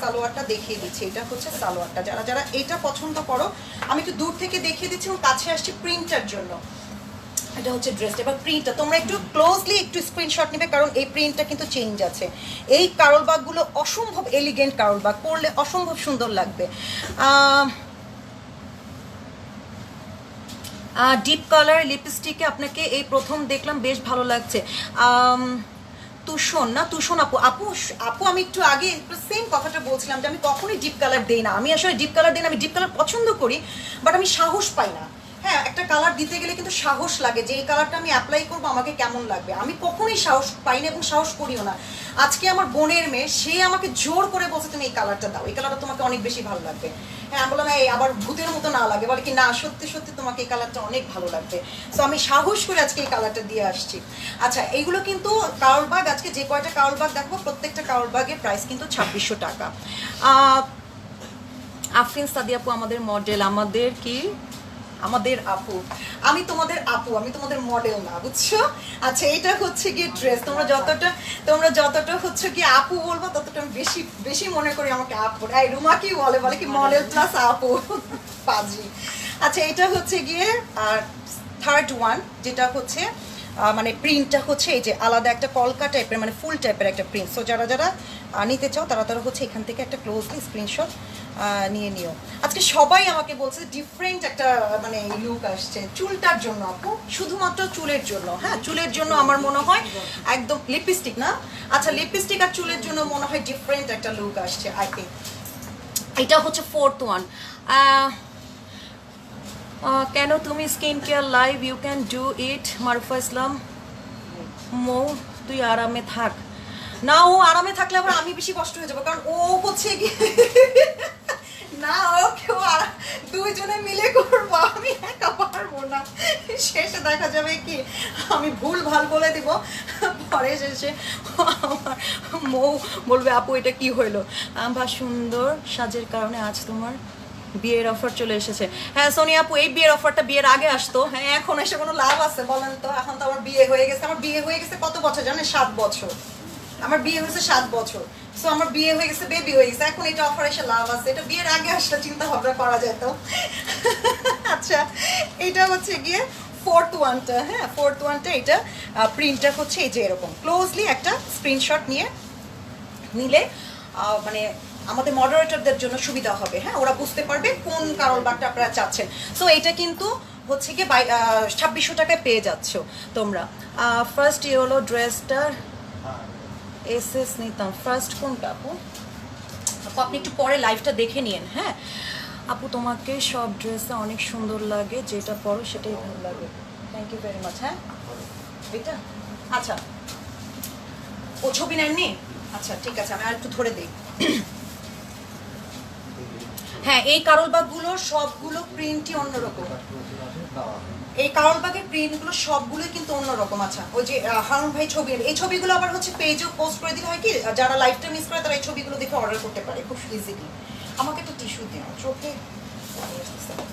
সালোয়ারটা দেখিয়ে দিচ্ছি। এটা হচ্ছে সালোয়ারটা, যারা যারা এটা পছন্দ করো আমি একটু দূর থেকে দেখিয়ে দিচ্ছি এবং কাছে আসছি প্রিন্টটার জন্য। এটা হচ্ছে ড্রেসটা। এবার প্রিন্টটা তোমরা একটু ক্লোজলি একটু স্ক্রিনশট নেবে, কারণ এই প্রিন্টটা কিন্তু চেঞ্জ আছে। এই কারল বাগগুলো অসম্ভব এলিগেন্ট কারল বাগ, পরলে অসম্ভব সুন্দর লাগবে। ডিপ কালার লিপস্টিকে আপনাকে এই প্রথম দেখলাম, বেশ ভালো লাগছে। তুষন না, তুষন আপু। আপু আপু আমি একটু আগে সেম কথাটা বলছিলাম যে আমি কখনোই ডিপ কালার দেই না। আমি আসলে ডিপ কালার দিই না, আমি ডিপ কালার পছন্দ করি, বাট আমি সাহস পাই না। হ্যাঁ, একটা কালার দিতে গেলে কিন্তু সাহস লাগে যে এই কালারটা আমি অ্যাপ্লাই করবো, আমাকে কেমন লাগবে। আমি কখনোই সাহস পাই না এবং সাহস করিও না। আজকে আমার বোনের মেয়ে, সে আমাকে জোর করে বলছে তুমি এই কালারটা দাও, এই কালারটা তোমাকে অনেক বেশি ভালো লাগবে। হ্যাঁ, আমি বললাম এই আবার ভূতের মতো না লাগে, বলে কি না সত্যি সত্যি তোমাকে এই কালারটা অনেক ভালো লাগবে। সো আমি সাহস করে আজকে এই কালারটা দিয়ে আসছি। আচ্ছা, এইগুলো কিন্তু কাউল বাগ, আজকে যে কয়টা কাউল বাগ দেখো প্রত্যেকটা কাউল বাগের প্রাইস কিন্তু 2600 টাকা। আফরিন সাদিয়া আপু আমাদের মডেল, আমাদের কি আমাদের আপু, আমি তোমাদের আপু, আমি তোমাদের মডেল না, বুঝছো? আচ্ছা, এটা হচ্ছে কি ড্রেস, তোমরা যতটা হচ্ছে কি আপু বলবো ততটা আমি বেশি বেশি মনে করি আমাকে আপু। এই রুমা কি বলে কি মডেল প্লাস আপু পাজি। আচ্ছা, এটা হচ্ছে গিয়ে থার্ড ওয়ান, যেটা হচ্ছে মানে প্রিন্টটা হচ্ছে এই যে আলাদা একটা কলকা টাইপের, মানে ফুল টাইপের একটা প্রিন্ট। সো যারা যারা নিতে চাও তারা হচ্ছে এখান থেকে একটা ক্লোজলি স্ক্রিনশট নিয়ে নিও। আজকে সবাই আমাকে বলছে ডিফারেন্ট একটা মানে লুক আসছে চুলটার জন্য আপু, শুধুমাত্র চুলের জন্য। হ্যাঁ, চুলের জন্য আমার মনে হয় একদম লিপস্টিক না, আচ্ছা লিপস্টিক আর চুলের জন্য মনে হয় ডিফারেন্ট একটা লুক আসছে আই থিঙ্ক। এটা হচ্ছে ফোর্থ ওয়ান। কেন তুমি skin care live, you can do it. Marufa Islam Mou, তুই আরামে থাক। না, ও আরামে থাকলে আবার আমি বেশি কষ্ট হয়ে যাবো, কারণ ও হচ্ছে কি না, ও কেউ দুইজনে মিলে করবো, আমি একা পারবো না। শেষে দেখা যাবে কি আমি ভুল ভাল বলে দিব, পরে শেষে আমার মৌ বলবে আপু এটা কি হইলো। বা সুন্দর সাজের কারণে আজ তোমার বিয়ের অফার চলে এসেছে। হ্যাঁ সোনিয়া আপু, এই বিয়ের অফারটা বিয়ের আগে আসতো। হ্যাঁ, এখন এসে কোনো লাভ আছে বলেন তো? এখন তো আমার বিয়ে হয়ে গেছে। আমার বিয়ে হয়ে গেছে কত বছর জানেন? 7 বছর। আমার বিয়ে হয়েছে 7 বছর। সো আমার বিয়ে হয়ে গেছে, বেবি হয়ে গেছে, এখন এটা অফার এসে লাভ আছে? এটা বিয়ের আগে আসলে চিন্তা ভাবনা করা যেত। আচ্ছা, এটা হচ্ছে গিয়ে ফোর্থ ওয়ানটা। হ্যাঁ, ফোর্থ ওয়ানটা, এটা প্রিন্টটা হচ্ছে এই যে এরকম ক্লোজলি একটা স্ক্রিনশট নিলে মানে আমাদের মডারেটরদের জন্য সুবিধা হবে। হ্যাঁ, ওরা বুঝতে পারবে কোন কারণ বারটা আপনারা চাচ্ছেন। সো এটা কিন্তু হচ্ছে কি 2600 টাকায় পেয়ে যাচ্ছ তোমরা। ফার্স্ট ইয়েলো ড্রেসটার এসএস নিতাম, ফার্স্ট কোনটা আপু? আপনি একটু পরে লাইভটা দেখে নিন। হ্যাঁ আপু, তোমাকে সব ড্রেসে অনেক সুন্দর লাগে, যেটা পরো সেটাই ভালো লাগে। Thank you very much. হ্যাঁ, এটা আচ্ছা, ও ছবি নেননি? আচ্ছা ঠিক আছে, আমি আর একটু ধরে দিই। হ্যাঁ, এই কারলবাগগুলোর সবগুলো প্রিন্টই অন্যরকম। এই কারলবাগের প্রিন্টগুলো সবগুলোই কিন্তু অন্যরকম। আচ্ছা, ওই যে হারুন ভাই ছবি, এই ছবিগুলো আবার হচ্ছে পেজেও পোস্ট করে দিলে হয় কি, যারা লাইভটা মিস করে তারা এই ছবিগুলো দেখে অর্ডার করতে পারে খুব ইজিলি। আমাকে একটা টিস্যু দিও, চোখে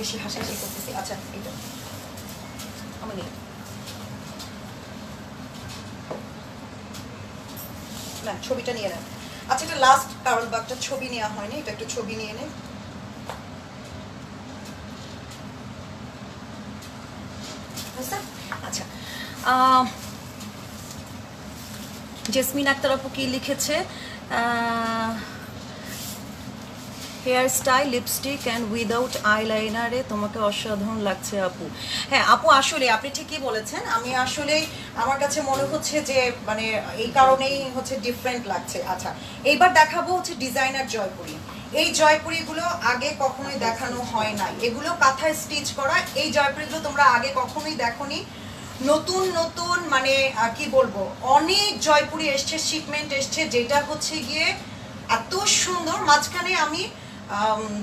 বেশি হাসাহাসি করতেছি। আচ্ছা, এটা আমি নেই না, ছবিটা নিয়ে নেন। আচ্ছা, এটা লাস্ট কারলবাগটা ছবি নেওয়া হয়নি, এটা একটু ছবি নিয়ে নেন। আচ্ছা, জেসমিন আক্তার আপু কি লিখেছে? Hairstyle, lipstick and without আইলাইনারে তোমাকে অসাধারণ লাগছে আপু। হ্যাঁ আপু, আসলে আপনি ঠিকই বলেছেন। আমি আসলে আমার কাছে মনে হচ্ছে যে মানে এই কারণেই হচ্ছে ডিফারেন্ট লাগছে। আচ্ছা, এইবার দেখাবো হচ্ছে ডিজাইনার জয়পুরি। এই জয়পুরিগুলো আগে কখনোই দেখানো হয় নাই, এগুলো কাঁথায় স্টিচ করা। এই জয়পুরিগুলো তোমরা আগে কখনোই দেখোনি। নতুন নতুন মানে কি বলবো, অনেক জয়পুরি এসছে, শিপমেন্ট এসছে, যেটা হচ্ছে গিয়ে এত সুন্দর। মাঝখানে আমি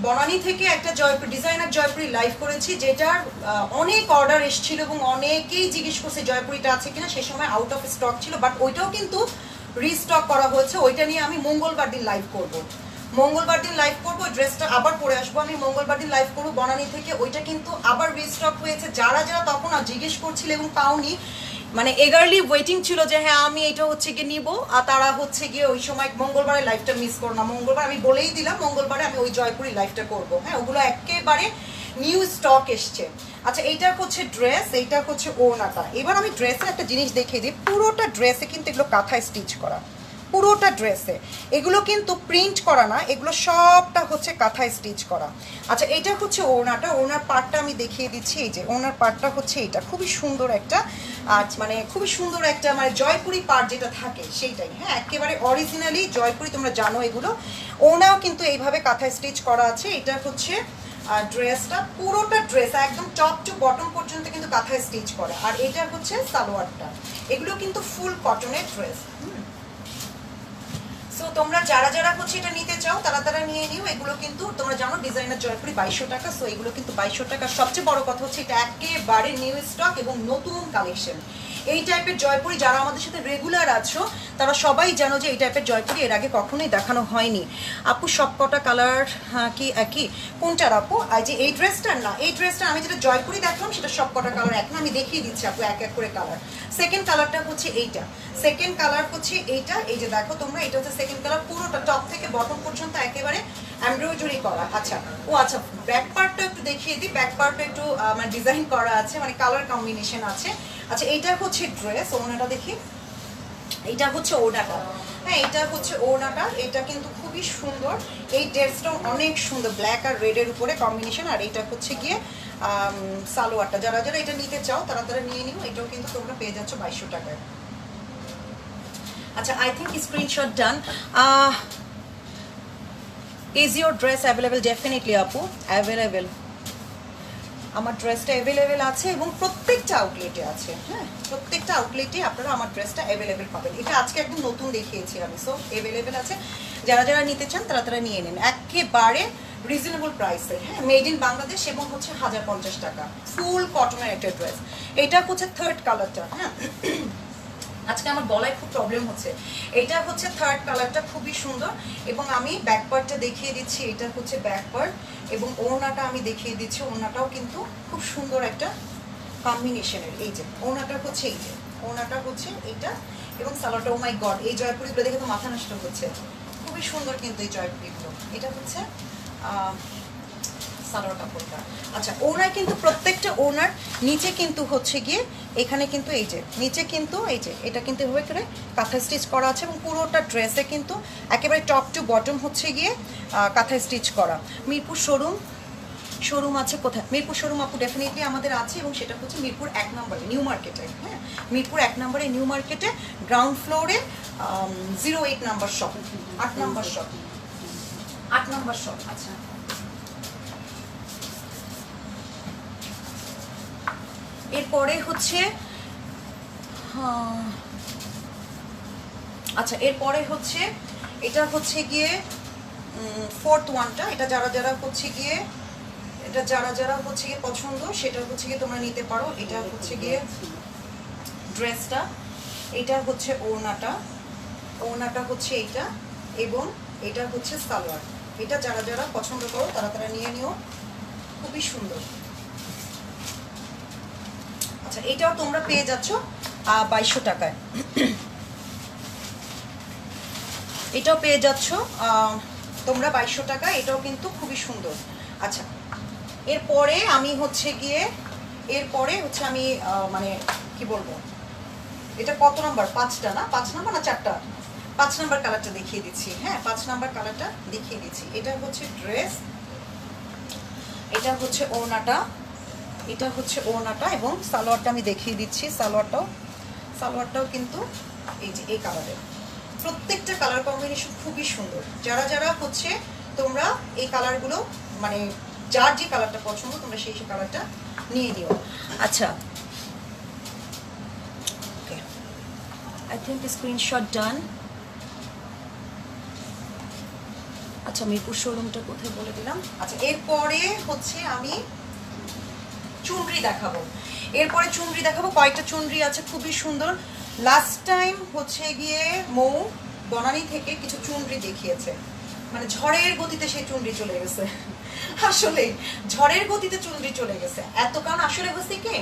বনানী থেকে একটা জয়পুরি ডিজাইনার জয়পুরি লাইভ করেছি, যেটার অনেক অর্ডার এসেছিল এবং অনেকেই জিজ্ঞেস করছে জয়পুরিটা আছে কিনা। সেই সময় আউট অফ স্টক ছিল, বাট ওইটাও কিন্তু রিস্টক করা হয়েছে। ওইটা নিয়ে আমি মঙ্গলবার দিন লাইভ করব। ড্রেসটা আবার পরে আসবো আমি। মঙ্গলবার দিন লাইভ করবো বনানী থেকে। ওইটা কিন্তু আবার রিস্টক হয়েছে। যারা যারা তখন জিজ্ঞেস করছিল এবং পাওনি, মানে এগারলি ওয়েটিং ছিল যে হ্যাঁ আমি এটা হচ্ছে গিয়ে নিবো, আর তারা হচ্ছে গিয়ে ওই সময় মঙ্গলবারে লাইভটা মিস করো না। মঙ্গলবার আমি বলেই দিলাম, মঙ্গলবারে আমি ওই জয়পুরি লাইভটা করবো। হ্যাঁ, ওগুলো একেবারে নিউ স্টক এসছে। আচ্ছা, এইটা হচ্ছে ড্রেস, এইটা হচ্ছে ওড়নাটা। এবার আমি ড্রেসের একটা জিনিস দেখিয়ে দিই। পুরোটা ড্রেসে কিন্তু এগুলো কাঁথায় স্টিচ করা, পুরোটা ড্রেসে। এগুলো কিন্তু প্রিন্ট করা না, এগুলো সবটা হচ্ছে কাঁথায় স্টিচ করা। আচ্ছা এটা হচ্ছে ওড়নাটা, ওড়নার পার্টটা আমি দেখিয়ে দিচ্ছি। এই যে ওড়নার পার্টটা হচ্ছে এটা, খুবই সুন্দর একটা মানে খুবই সুন্দর একটা মানে জয়পুরি পার্ট যেটা থাকে সেইটাই, হ্যাঁ একেবারে অরিজিনালি জয়পুরি, তোমরা জানো এগুলো। ওড়নাও কিন্তু এইভাবে কাঁথায় স্টিচ করা আছে। এটা হচ্ছে ড্রেসটা, পুরোটা ড্রেস একদম টপ টু বটম পর্যন্ত কিন্তু কাঁথায় স্টিচ করা। আর এটা হচ্ছে সালোয়ারটা, এগুলো কিন্তু ফুল কটনের ড্রেস। সো তোমরা যারা যারা হচ্ছে এটা নিতে চাও তারা তারা নিয়ে নিও। এগুলো কিন্তু তোমরা জানো ডিজাইনার জয়পুরি 2200 টাকা। সো এগুলো কিন্তু 2200 টাকা। সবচেয়ে বড় কথা হচ্ছে এটা একেবারে নিউ স্টক এবং নতুন কালেকশন। এই টাইপের জয়পুরি যারা আমাদের সাথে রেগুলার আছো তারা সবাই জানো যে এই টাইপের জয়পুরি এর আগে কখনোই দেখানো হয়নি। আপু সবকটা কালার কি একই? কোনটার আপু? আর যে এই ড্রেসটার না, এই ড্রেসটা আমি যেটা জয়পুরি দেখলাম সেটা সবকটা কালার এক না, আমি দেখিয়ে দিচ্ছি আপু এক এক করে কালার। সেকেন্ড কালারটা হচ্ছে এইটা, সেকেন্ড কালার হচ্ছে এইটা। এই যে দেখো তোমরা, এটা হচ্ছে সেকেন্ড কালার, পুরোটা টপ থেকে বটম পর্যন্ত একেবারে এমব্রয়ডারি করা। আচ্ছা ও আচ্ছা, ব্যাক পার্টটা একটু দেখিয়ে দিই। ব্যাক পার্টটা একটু মানে ডিজাইন করা আছে, মানে কালার কম্বিনেশন আছে। আচ্ছা এইটা হচ্ছে ড্রেস, ওড়নাটা দেখি। এইটা হচ্ছে ওড়নাটা, হ্যাঁ এটা হচ্ছে ওড়নাটা। এটা কিন্তু খুবই সুন্দর, এই ড্রেসটাও অনেক সুন্দর, ব্ল্যাক আর রেডের উপরে কম্বিনেশন। আর এটা হচ্ছে গিয়ে সালোয়ারটা। যারা যারা এটা নিতে চাও তারা তারা নিয়ে নিও। এটাও কিন্তু তোমরা পেয়ে যাচ্ছ 2200 টাকায়। আচ্ছা I think screenshot done. Is your dress available? Definitely আপু অ্যাভেলেবেল, আমার ড্রেসটা অ্যাভেলেবেল আছে এবং প্রত্যেকটা আউটলেটে আছে। হ্যাঁ প্রত্যেকটা আউটলেটে আপনারা আমার ড্রেসটা অ্যাভেলেবেল পাবেন। এটা আজকে একদম নতুন দেখিয়েছি আমি। সো অ্যাভেলেবেল আছে, যারা যারা নিতে চান তারা তারা নিয়ে নেন একেবারে রিজনেবল প্রাইসে। হ্যাঁ মেড ইন বাংলাদেশ এবং হচ্ছে 1050 টাকা, ফুল কটনের একটা ড্রেস। এটা হচ্ছে থার্ড কালারটা। হ্যাঁ আজকে আমার গলায় খুব প্রবলেম হচ্ছে। এটা হচ্ছে থার্ড কালারটা, খুবই সুন্দর। এবং আমি ব্যাক পার্টটা দেখিয়ে দিচ্ছি। এটা হচ্ছে ব্যাক পার্ট এবং ওড়নাটা আমি দেখিয়ে দিচ্ছি। ওড়নাটাও কিন্তু খুব সুন্দর একটা কম্বিনেশনের। এই যে ওড়নাটা হচ্ছে, এই যে ওড়নাটা হচ্ছে এইটা এবং সালোয়ারটা। ও মাই গড, এই জয়পুরিগুলো দেখে তো মাথা নষ্ট হচ্ছে, খুবই সুন্দর কিন্তু এই জয়পুরিগুলো। এটা হচ্ছে সালোয়ার কাপড়টা। আচ্ছা ওড়নায় কিন্তু প্রত্যেকটা ওড়নার নিচে কিন্তু হচ্ছে গিয়ে এখানে কিন্তু এই যে নিচে কিন্তু এই যে এটা কিন্তু এভাবে করে কাঁথা স্টিচ করা আছে এবং পুরোটা ড্রেসে কিন্তু একেবারে টপ টু বটম হচ্ছে গিয়ে কাঁথা স্টিচ করা। মিরপুর শোরুম আছে কোথায়? মিরপুর শোরুম আপু ডেফিনেটলি আমাদের আছে এবং সেটা হচ্ছে মিরপুর 1 নম্বরে নিউ মার্কেটে। হ্যাঁ মিরপুর 1 নম্বরে নিউ মার্কেটে গ্রাউন্ড ফ্লোরে 08 নাম্বার শপ, 8 নম্বর শপ, 8 নম্বর শপ। আচ্ছা এরপরে হচ্ছে আচ্ছা এরপরে হচ্ছে এটা হচ্ছে গিয়ে ফোর্থ ওয়ানটা। এটা যারা যারা হচ্ছে গিয়ে এটা যারা যারা হচ্ছে গিয়ে পছন্দ সেটা হচ্ছে গিয়ে তোমরা নিতে পারো। এটা হচ্ছে গিয়ে ড্রেসটা, এটা হচ্ছে ওড়নাটা, ওড়নাটা হচ্ছে এইটা এবং এটা হচ্ছে সালোয়ার। এটা যারা যারা পছন্দ করো তারা তারা নিয়ে নিও, খুবই সুন্দর। আচ্ছা এটাও তোমরা পেয়ে যাচ্ছ 2200 টাকায়। এটাও পেয়ে যাচ্ছ তোমরা 2200 টাকা। এটাও কিন্তু খুবই সুন্দর। আচ্ছা এরপরে আমি হচ্ছে গিয়ে আমি মানে কি বলবো, এটা কত নাম্বার? 5টা না, 5 নাম্বার না 4টা? 5 নাম্বার কালারটা দেখিয়ে দিচ্ছি। হ্যাঁ 5 নাম্বার কালারটা দেখিয়ে দিচ্ছি। এটা হচ্ছে ড্রেস, এটা হচ্ছে ওড়নাটা, এটা হচ্ছে ওড়নাটা এবং সালোয়ারটা আমি দেখিয়ে দিচ্ছি। সালোয়ারটাও কিন্তু এই যে এই কালারের, প্রত্যেকটা কালার কম্বিনেশন খুবই সুন্দর। যারা যারা হচ্ছে তোমরা এই কালারগুলো মানে যার যে কালারটা পছন্দ তোমরা সেই কালারটা নিয়ে নিও। আচ্ছা ওকে আই থিঙ্ক স্ক্রিনশট ডান। আচ্ছা মিরপুর শোরুমটা কোথায় বলে দিলাম। আচ্ছা এরপরে হচ্ছে আমি চুনরি দেখাবো, এরপরে চুনরি দেখাবো। কয়েকটা চুনরি আছে খুবই সুন্দর। লাস্ট টাইম হচ্ছে গিয়ে মৌ বনানী থেকে কিছু চুনরি দেখিয়েছে, মানে ঝড়ের গতিতে সেই চুনরি চলে গেছে। আসলে ঝড়ের গতিতে চুনরি চলে গেছে এত, কারণ আসলে হচ্ছে কি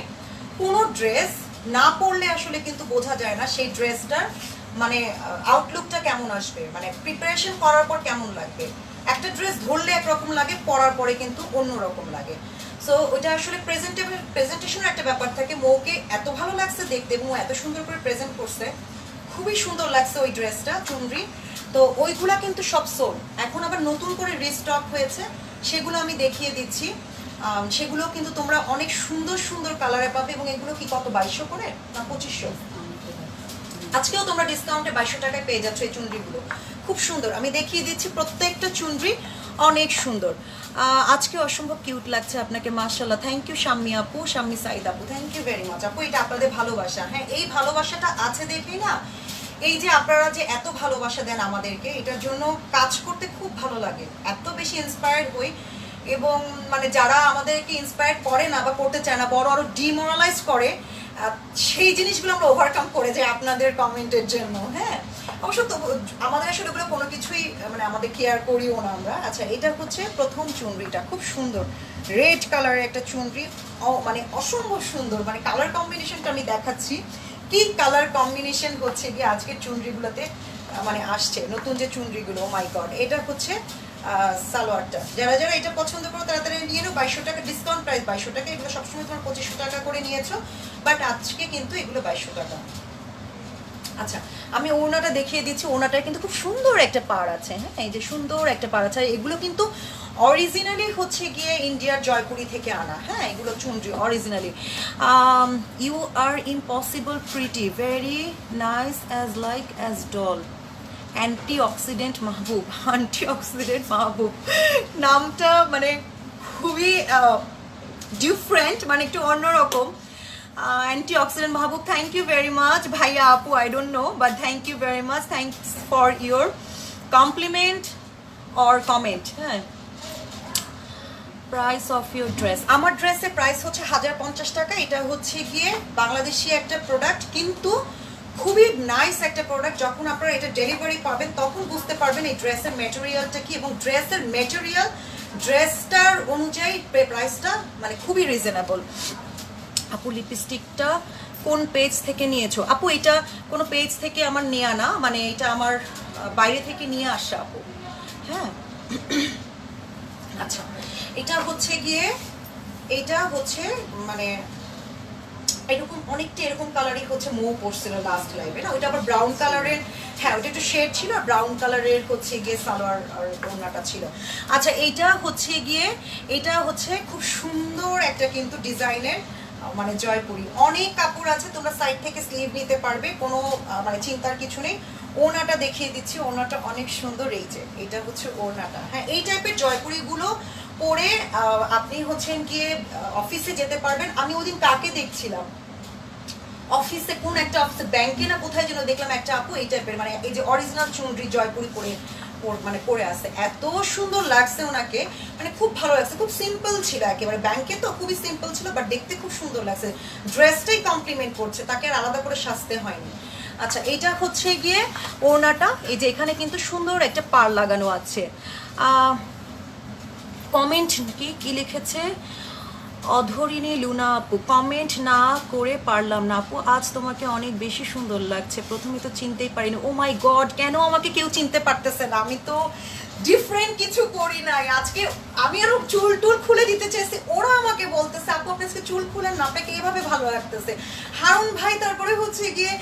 কোনো ড্রেস না পরলে আসলে কিন্তু বোঝা যায় না সেই ড্রেসটার মানে আউটলুকটা কেমন আসবে, মানে প্রিপারেশন করার পর কেমন লাগবে। একটা ড্রেস ধরলে একরকম লাগে, পরার পরে কিন্তু অন্যরকম লাগে। সো ওইটা আসলে প্রেজেন্টেশনের একটা ব্যাপার থাকে। মৌকে এত ভালো লাগছে দেখতে এবং এত সুন্দর করে প্রেজেন্ট করছে, খুবই সুন্দর লাগছে ওই ড্রেসটা চুনরি। তো ওইগুলা কিন্তু সব সোল, এখন আবার নতুন করে রিস্টক হয়েছে, সেগুলো আমি দেখিয়ে দিচ্ছি। সেগুলো কিন্তু তোমরা অনেক সুন্দর সুন্দর কালারে পাবে। এবং এগুলো কি কত, 2200 করে না 2500? আজকেও তোমরা ডিসকাউন্টে 2200 টাকায় পেয়ে যাচ্ছ এই চুনরিগুলো, খুব সুন্দর। আমি দেখিয়ে দিচ্ছি প্রত্যেকটা চুনরি অনেক সুন্দর। আজকে অসম্ভব কিউট লাগছে আপনাকে, মাশাআল্লাহ। থ্যাংক ইউ শাম্মী আপু, শাম্মী সাইদ আপু, থ্যাংক ইউ ভেরি মাচ আপু। এটা আপনাদের ভালোবাসা, হ্যাঁ এই ভালোবাসাটা আছে দেখেই না, এই যে আপনারা যে এত ভালোবাসা দেন আমাদেরকে, এটার জন্য কাজ করতে খুব ভালো লাগে, এত বেশি ইন্সপায়ার্ড হই। এবং মানে যারা আমাদেরকে ইন্সপায়ার করে না বা করতে চায় না, বড় আরো ডিমোরালাইজ করে, সেই জিনিসগুলো আমরা ওভারকাম করে যাই আপনাদের কমেন্টের জন্য। হ্যাঁ অবশ্য তো আমাদের আসলে ওগুলো কোনো কিছুই মানে আমাদের কেয়ার করিও না আমরা। আচ্ছা এটা হচ্ছে প্রথম চুনরিটা, খুব সুন্দর রেড কালারের একটা চুনরি, মানে অসম্ভব সুন্দর। মানে কালার কম্বিনেশনটা আমি দেখাচ্ছি, কি কালার কম্বিনেশন হচ্ছে গিয়ে আজকের চুনরিগুলোতে মানে আসছে নতুন যে চুনরিগুলো, ও মাই গড। এটা হচ্ছে সালোয়ারটা, যারা যারা এটা পছন্দ করো তাড়াতাড়ি নিয়ে নাও। 2200 টাকা ডিসকাউন্ট প্রাইস, 2200 টাকা। এগুলো সবসময় তোমার 2500 টাকা করে নিয়েছো, বাট আজকে কিন্তু এগুলো 2200 টাকা। আচ্ছা আমি ওড়নাটা দেখিয়ে দিচ্ছি, ওড়নাটার কিন্তু খুব সুন্দর একটা পাড় আছে। হ্যাঁ এই যে সুন্দর একটা পাড় আছে, এগুলো কিন্তু অরিজিনালি হচ্ছে গিয়ে ইন্ডিয়ার জয়পুরি থেকে আনা। হ্যাঁ এগুলো চুনরি originally. You are impossible pretty, very nice as like as doll, antioxidant Mahbub. Antioxidant Mahbub নামটা মানে খুবই ডিফারেন্ট, মানে একটু অন্যরকম। Antioxidant Mahbub, thank you very much ভাইয়া আপু, I don't know but thank you very much, thanks for your compliment or comment. হ্যাঁ price of your dress, আমার ড্রেসের প্রাইস হচ্ছে 1050 টাকা। এটা হচ্ছে গিয়ে বাংলাদেশি একটা প্রোডাক্ট, কিন্তু খুবই নাইস একটা প্রোডাক্ট। যখন আপনারা এটা ডেলিভারি পাবেন তখন বুঝতে পারবেন এই ড্রেসের ম্যাটেরিয়ালটা কি, এবং ড্রেসের ম্যাটেরিয়াল ড্রেসটার অনুযায়ী প্রাইসটা মানে খুবই রিজনেবল। আপু লিপস্টিকটা কোন পেজ থেকে নিয়েছো? আপু এটা কোনো পেজ থেকে আমার নেওয়া না, মানে এটা আমার বাইরে থেকে নিয়ে আসা আপু। হ্যাঁ আচ্ছা এটা হচ্ছে গিয়ে, এটা হচ্ছে মানে এরকম অনেকটা এরকম কালারই হচ্ছে মৌ পড়ছিল লাস্ট লাইভে না, ওইটা আবার ব্রাউন কালারের। হ্যাঁ ওটা একটু শেড ছিল, আর ব্রাউন কালারের হচ্ছে গিয়ে সালোয়ার আর ওড়নাটা ছিল। আচ্ছা এইটা হচ্ছে গিয়ে, এটা হচ্ছে খুব সুন্দর একটা কিন্তু ডিজাইনের মানে জয়পুরি। অনেক কাপড় আছে, তোমরা সাইড থেকে স্লিভ নিতে পারবে, কোনো মানে চিন্তার কিছু নেই। ওড়নাটা দেখিয়ে দিচ্ছি, ওড়নাটা অনেক সুন্দর। এই যে এটা হচ্ছে ওড়নাটা। হ্যাঁ এই টাইপের জয়পুরিগুলো পরে আপনি হচ্ছেন গিয়ে অফিসে যেতে পারবেন। আমি ওদিন কাকে দেখছিলাম, অফিসে কোন একটা অফিসে, ব্যাংকে না কোথায় যেন দেখলাম একটা আপু এই টাইপের মানে এই যে অরিজিনাল চুনরি জয়পুরি পরে মানে পরে আসে, এত সুন্দর লাগছে ওনাকে, মানে খুব ভালো লাগছে। খুব সিম্পল ছিল একেবারে, ব্যাংকে তো খুবই সিম্পল ছিল, বাট দেখতে খুব সুন্দর লাগছে। ড্রেসটাই কমপ্লিমেন্ট করছে, তাকে আর আলাদা করে সাজতে হয়নি। আচ্ছা এটা হচ্ছে গিয়ে ওড়নাটা, এই যে এখানে কিন্তু সুন্দর একটা পাড় লাগানো আছে। কমেন্ট কি লিখেছে অধরিণী লুনা আপু, কমেন্ট না করে পারলাম না আপু, আজ তোমাকে অনেক বেশি সুন্দর লাগছে, প্রথমে তো চিনতেই পারিনি। ও মাই গড, কেন আমাকে কেউ চিনতে পারতেছে না? আমি তো ডিফারেন্ট কিছু করি নাই। আজকে আমি আরো চুল টুল খুলে দিতে চেয়েছি, ওরা আমাকে বলতেছে আপু আপনি আজকে চুল খুলেন না, আপনাকে এইভাবে ভালো লাগতেছে। হারুন ভাই, তারপরে হচ্ছে গিয়ে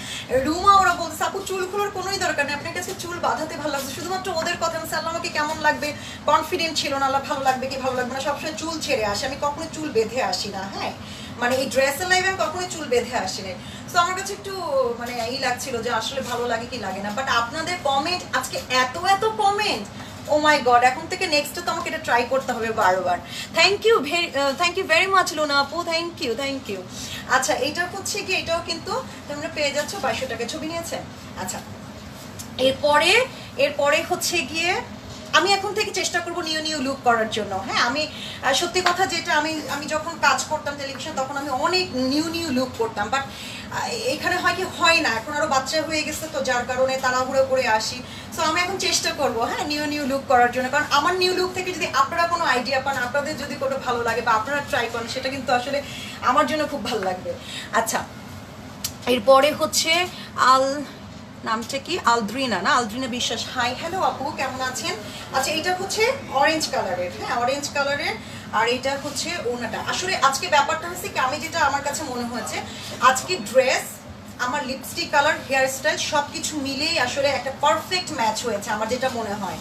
রুমা, ওরা বলতেছে আপু চুল খোলার কোনোই দরকার নেই, আপনার কাছে চুল বাঁধাতে ভালো লাগছে। শুধুমাত্র ওদের কথা বলছে, আল্লাহ আমাকে কেমন লাগবে কনফিডেন্ট ছিল না, আল্লাহ ভালো লাগবে কি ভালো লাগবে না, সবসময় চুল ছেড়ে আসে, আমি কখনো চুল বেঁধে আসি না। হ্যাঁ মানে এই ড্রেসের লাইভে আমি কখনোই চুল বেঁধে আসি না। তো আমার কাছে একটু মানে এই লাগছিল যে আসলে ভালো লাগে কি লাগে না। বাট আপনাদের কমেন্ট আজকে এত এত কমেন্ট, ও মাই গড, এখন থেকে নেক্সট তো আমাকে এটা ট্রাই করতে হবে বারবার। Thank you very much Luna আপু, থ্যাংক ইউ। আচ্ছা এইটা হচ্ছে কি, এটাও কিন্তু তোমরা পেয়ে যাচ্ছ 2200 টাকা। ছবি নিয়েছেন? আচ্ছা এরপরে হচ্ছে গিয়ে আমি এখন থেকে চেষ্টা করব নিউ লুক করার জন্য। হ্যাঁ আমি সত্যি কথা যেটা আমি যখন কাজ করতাম টেলিভিশন, তখন আমি অনেক নিউ লুক করতাম, বাট এখানে হয় না, এখন আরো বাচ্চা হয়ে গেছে তো যার কারণে তাড়াহুড়ো করে আসি। সো আমি এখন চেষ্টা করব হ্যাঁ নিউ লুক করার জন্য, কারণ আমার নিউ লুক থেকে যদি আপনারা কোনো আইডিয়া পান, আপনাদের যদি কোনো ভালো লাগে বা আপনারা ট্রাই করেন, সেটা কিন্তু আসলে আমার জন্য খুব ভালো লাগবে। আচ্ছা এরপরে হচ্ছে নামটা কি, আলদ্রিনা বিশ্বাস। হাই হ্যালো আপু, কেমন আছেন? আচ্ছা এটা হচ্ছে অরেঞ্জ কালারের, হ্যাঁ অরেঞ্জ কালারের, আর এটা হচ্ছে ওড়নাটা। আসলে আজকে ব্যাপারটা হচ্ছে কি, আমি যেটা আমার কাছে মনে হয়েছে আজকে ড্রেস আমার লিপস্টিক কালার, হেয়ার স্টাইল সব কিছু মিলেই আসলে একটা পারফেক্ট ম্যাচ হয়েছে, আমার যেটা মনে হয়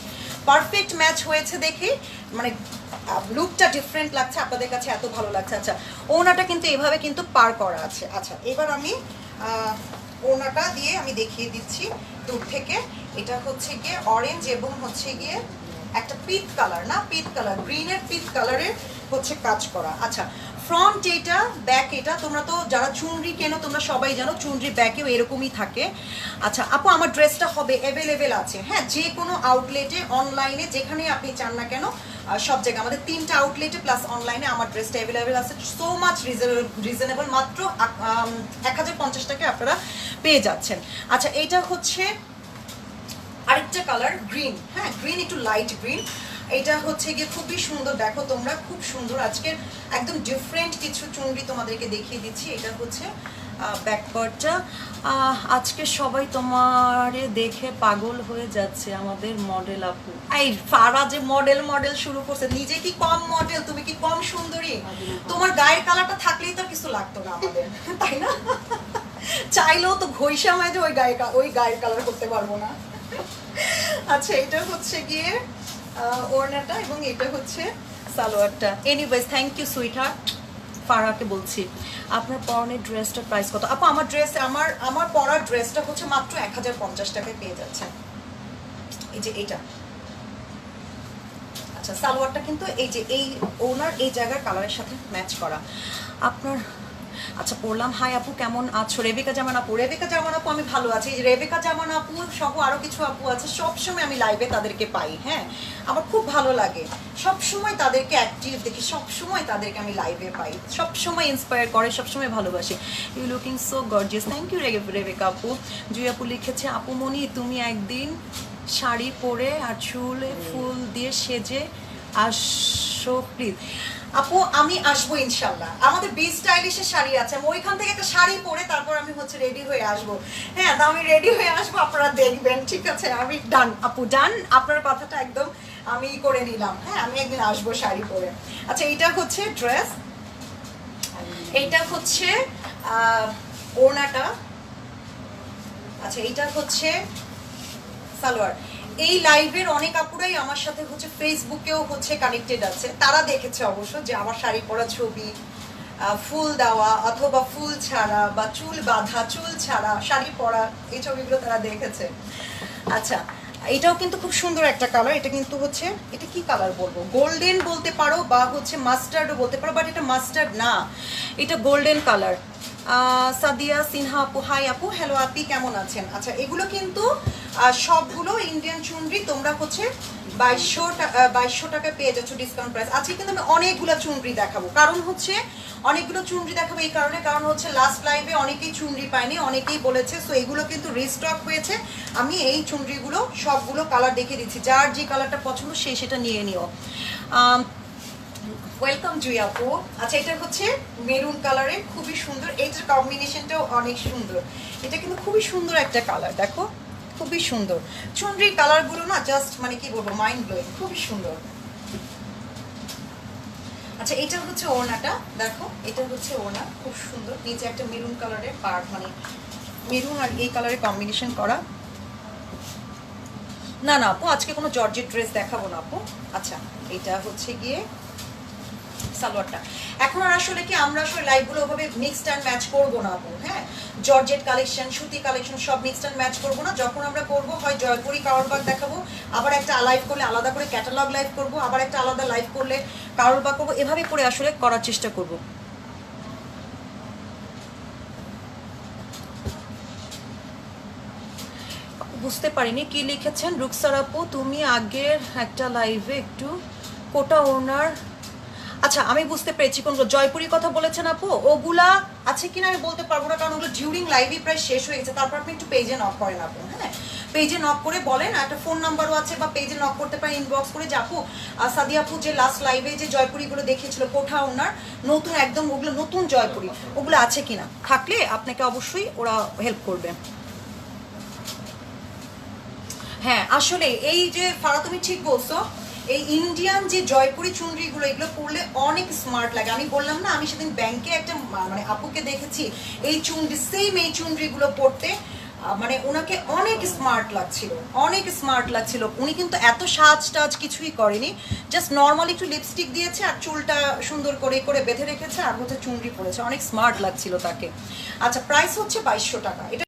পারফেক্ট ম্যাচ হয়েছে দেখে মানে লুকটা ডিফারেন্ট লাগছে, আপনাদের কাছে এত ভালো লাগছে। আচ্ছা, ওনাটা কিন্তু এভাবে কিন্তু পার করা আছে। আচ্ছা, এবার আমি ওনাটা দিয়ে আমি দেখিয়ে দিচ্ছি দূর থেকে। এটা হচ্ছে গিয়ে অরেঞ্জ এবং হচ্ছে গিয়ে একটা পিট কালার, না পিট কালার, গ্রিনের পিট কালারের হচ্ছে কাজ করা। আচ্ছা, ফ্রন্ট এটা, ব্যাক এটা, তোমরা তো যারা চুনরি কেনো তোমরা সবাই জানো চুনরি ব্যাকেও এরকমই থাকে। আচ্ছা আপু, আমার ড্রেসটা হবে অ্যাভেলেবেল আছে, হ্যাঁ, যে কোনো আউটলেটে, অনলাইনে, যেখানে আপনি চান না কেন সব জায়গায় আমাদের 3টা আউটলেটে প্লাস অনলাইনে আমার ড্রেসটা অ্যাভেলেবেল আছে। সো মাচ রিজনেবল, মাত্র 1050 টাকায় আপনারা পেয়ে যাচ্ছেন। আচ্ছা, এইটা হচ্ছে আরেকটা কালার গ্রিন, হ্যাঁ গ্রিন, একটু লাইট গ্রিন। এটা হচ্ছে গিয়ে খুবই সুন্দর, দেখো তোমরা খুব সুন্দর। আজকের একদম ডিফারেন্ট কিছু চুনরি তোমাদেরকে দেখিয়ে দিচ্ছি। এটা হচ্ছে ব্যাকপার্টটা। আজকে সবাই তোমারে দেখে পাগল হয়ে যাচ্ছে, আমাদের মডেল আপু। এই ফারা যে মডেল শুরু করছে, নিজে কি কম মডেল, তুমি কি কম সুন্দরী? তোমার গায়ের কালারটা থাকলেই তো কিছু লাগতো না আমাদের, তাই না? চাইলেও তো ঘইষা মাঝে ওই গায়ের কালার করতে পারবো না। আচ্ছা, এটা হচ্ছে গিয়ে ওড়নাটা এবং এটা হচ্ছে সালোয়ারটা। Anyways, thank you sweetheart. ফারাকে বলছি আপনার পরনের ড্রেসটার প্রাইস কত? আপু, আমার ড্রেস, আমার পরার ড্রেসটা হচ্ছে মাত্র 1050 টাকায় পেয়ে যাচ্ছে। এই যে এইটা। আচ্ছা, সালোয়ারটা কিন্তু এই যে এই ওনার এই জায়গার কালারের সাথে ম্যাচ করা আপনার। আচ্ছা, পড়লাম। হাই আপু, কেমন আছো? রেবেকা জামান আপু। রেবেকা জামান আপু, আমি ভালো আছি। রেবেকা জামান আপু সহ আরো কিছু আপু আছে, সবসময় আমি লাইভে তাদেরকে পাই, হ্যাঁ আমার খুব ভালো লাগে, সবসময় তাদেরকে অ্যাক্টিভ দেখি, সবসময় তাদেরকে আমি লাইভে পাই, সবসময় ইন্সপায়ার করে, সবসময় ভালোবাসি। You looking so gorgeous, thank you Rebecca আপু। জুই আপু লিখেছে, আপু মনি তুমি একদিন শাড়ি পরে আর চুলে ফুল দিয়ে সেজে আসো প্লিজ। আপু, আমি আসবো ইনশাল্লাহ, আমাদের বি স্টাইলিশের শাড়ি আছে, আমি ওইখান থেকে একটা শাড়ি পরে তারপর আমি হচ্ছে রেডি হয়ে আসবো। হ্যাঁ, তা আমি রেডি হয়ে আসবো, আপনারা দেখবেন, ঠিক আছে? আমি ডান আপু, ডান, আপনার কথাটা একদম আমি করে নিলাম। হ্যাঁ, আমি একদিন আসবো শাড়ি পরে। আচ্ছা, এইটা হচ্ছে ড্রেস, এইটা হচ্ছে ওড়নাটা। আচ্ছা, এইটা হচ্ছে সালোয়ার। এই লাইভের অনেক আপুরাই আমার সাথে হচ্ছে ফেসবুকেও হচ্ছে কানেক্টেড আছে, তারা দেখেছে অবশ্য যে আমার শাড়ি পরা ছবি, ফুল দেওয়া অথবা ফুল ছাড়া বা চুল বাঁধা, চুল ছাড়া শাড়ি পরা, এই ছবিগুলো তারা দেখেছে। আচ্ছা, এটাও কিন্তু খুব সুন্দর একটা কালার। এটা কিন্তু হচ্ছে, এটা কি কালার বলবো, গোল্ডেন বলতে পারো বা হচ্ছে মাস্টার্ডও বলতে পারো, বাট এটা মাস্টার্ড না, এটা গোল্ডেন কালার। সাদিয়া সিনহা আপু, হাই আপু। হ্যালো আপি, কেমন আছেন? আচ্ছা, এগুলো কিন্তু সবগুলো ইন্ডিয়ান চুনরি, তোমরা হচ্ছে 2200 টাকায় পেয়ে যাচ্ছ ডিসকাউন্ট প্রাইস। আজকে কিন্তু আমি অনেকগুলো চুনরি দেখাবো, কারণ হচ্ছে অনেকগুলো চুনরি দেখাবো এই কারণে, কারণ হচ্ছে লাস্ট লাইভে অনেকেই চুনরি পায়নি, অনেকেই বলেছে, সো এগুলো কিন্তু রিস্টক হয়েছে। আমি এই চুনরিগুলো সবগুলো কালার দেখিয়ে দিচ্ছি, যার যে কালারটা পছন্দ সে সেটা নিয়ে নিও। ওয়েলকাম জুই আপু। আচ্ছা, এটা হচ্ছে মেরুন কালারের, খুবই সুন্দর, এইটার কম্বিনেশনটাও অনেক সুন্দর। এটা কিন্তু খুবই সুন্দর একটা কালার, দেখো খুবই সুন্দর। চুনরির কালারগুলো না জাস্ট মানে কি বলবো, মাইন্ড ব্লোয়িং, খুবই সুন্দর। আচ্ছা, এটা হচ্ছে ওড়নাটা, দেখো এটা হচ্ছে ওড়না, খুব সুন্দর, নিচে একটা মেরুন কালারের পার্ট, মানে মেরুন আর এই কালারের কম্বিনেশন করা। না না আপু, আজকে কোনো জর্জেট ড্রেস দেখাবো না আপু। আচ্ছা, এটা হচ্ছে গিয়ে সালোয়ারটা। এখন আর আসলে কি আমরা আসলে লাইভগুলো ওভাবে মিক্সড অ্যান্ড ম্যাচ করবো না আপু, হ্যাঁ জর্জেট কালেকশন, সুতি কালেকশন সব মিক্সড অ্যান্ড ম্যাচ করবো না। যখন আমরা করবো হয় জয়পুরি কারোরবাগ দেখাবো, আবার একটা লাইভ করলে আলাদা করে ক্যাটালগ লাইভ করবো, আবার একটা আলাদা লাইভ করলে কারোরবাগ করবো, এভাবে করে আসলে করার চেষ্টা করবো। বুঝতে পারিনি কি লিখেছেন রুকসার আপু, তুমি আগের একটা লাইভে একটু কোটা ওনার। আচ্ছা, আমি বুঝতে পেরেছি কোনগুলো, জয়পুরির কথা বলেছেন আপু, ওগুলা আছে কিনা আমি বলতে পারবো না, কারণ ওগুলো ডিউরিং লাইভই প্রায় শেষ হয়ে গেছে। তারপর আপনি একটু পেজে নক করেন আপু, হ্যাঁ পেজে নক করে বলেন, একটা ফোন নাম্বারও আছে, বা পেজে নক করতে পারেন ইনবক্স করে যে আপু সাদিয়া আপু যে লাস্ট লাইভে যে জয়পুরিগুলো দেখিয়েছিল কোঠা ওনার নতুন একদম, ওগুলো নতুন জয়পুরি, ওগুলো আছে কিনা, থাকলে আপনাকে অবশ্যই ওরা হেল্প করবে। হ্যাঁ আসলে এই যে ফারা তুমি ঠিক বলছো, এই ইন্ডিয়ান যে জয়পুরি চুনরিগুলো এগুলো পরলে অনেক স্মার্ট লাগে। আমি বললাম না, আমি সেদিন ব্যাংকে একটা মানে আপুকে দেখেছি এই চুনরি, সেম এই চুনরিগুলো পরতে, মানে ওনাকে অনেক স্মার্ট লাগছিল, অনেক স্মার্ট লাগছিল। উনি কিন্তু এত সাজ টাজ কিছুই করেনি, জাস্ট নর্মালি একটু লিপস্টিক দিয়েছে আর চুলটা সুন্দর করে করে বেঁধে রেখেছে আর হচ্ছে চুনরি পরেছে, অনেক স্মার্ট লাগছিল তাকে। আচ্ছা, প্রাইস হচ্ছে 2200 টাকা। এটা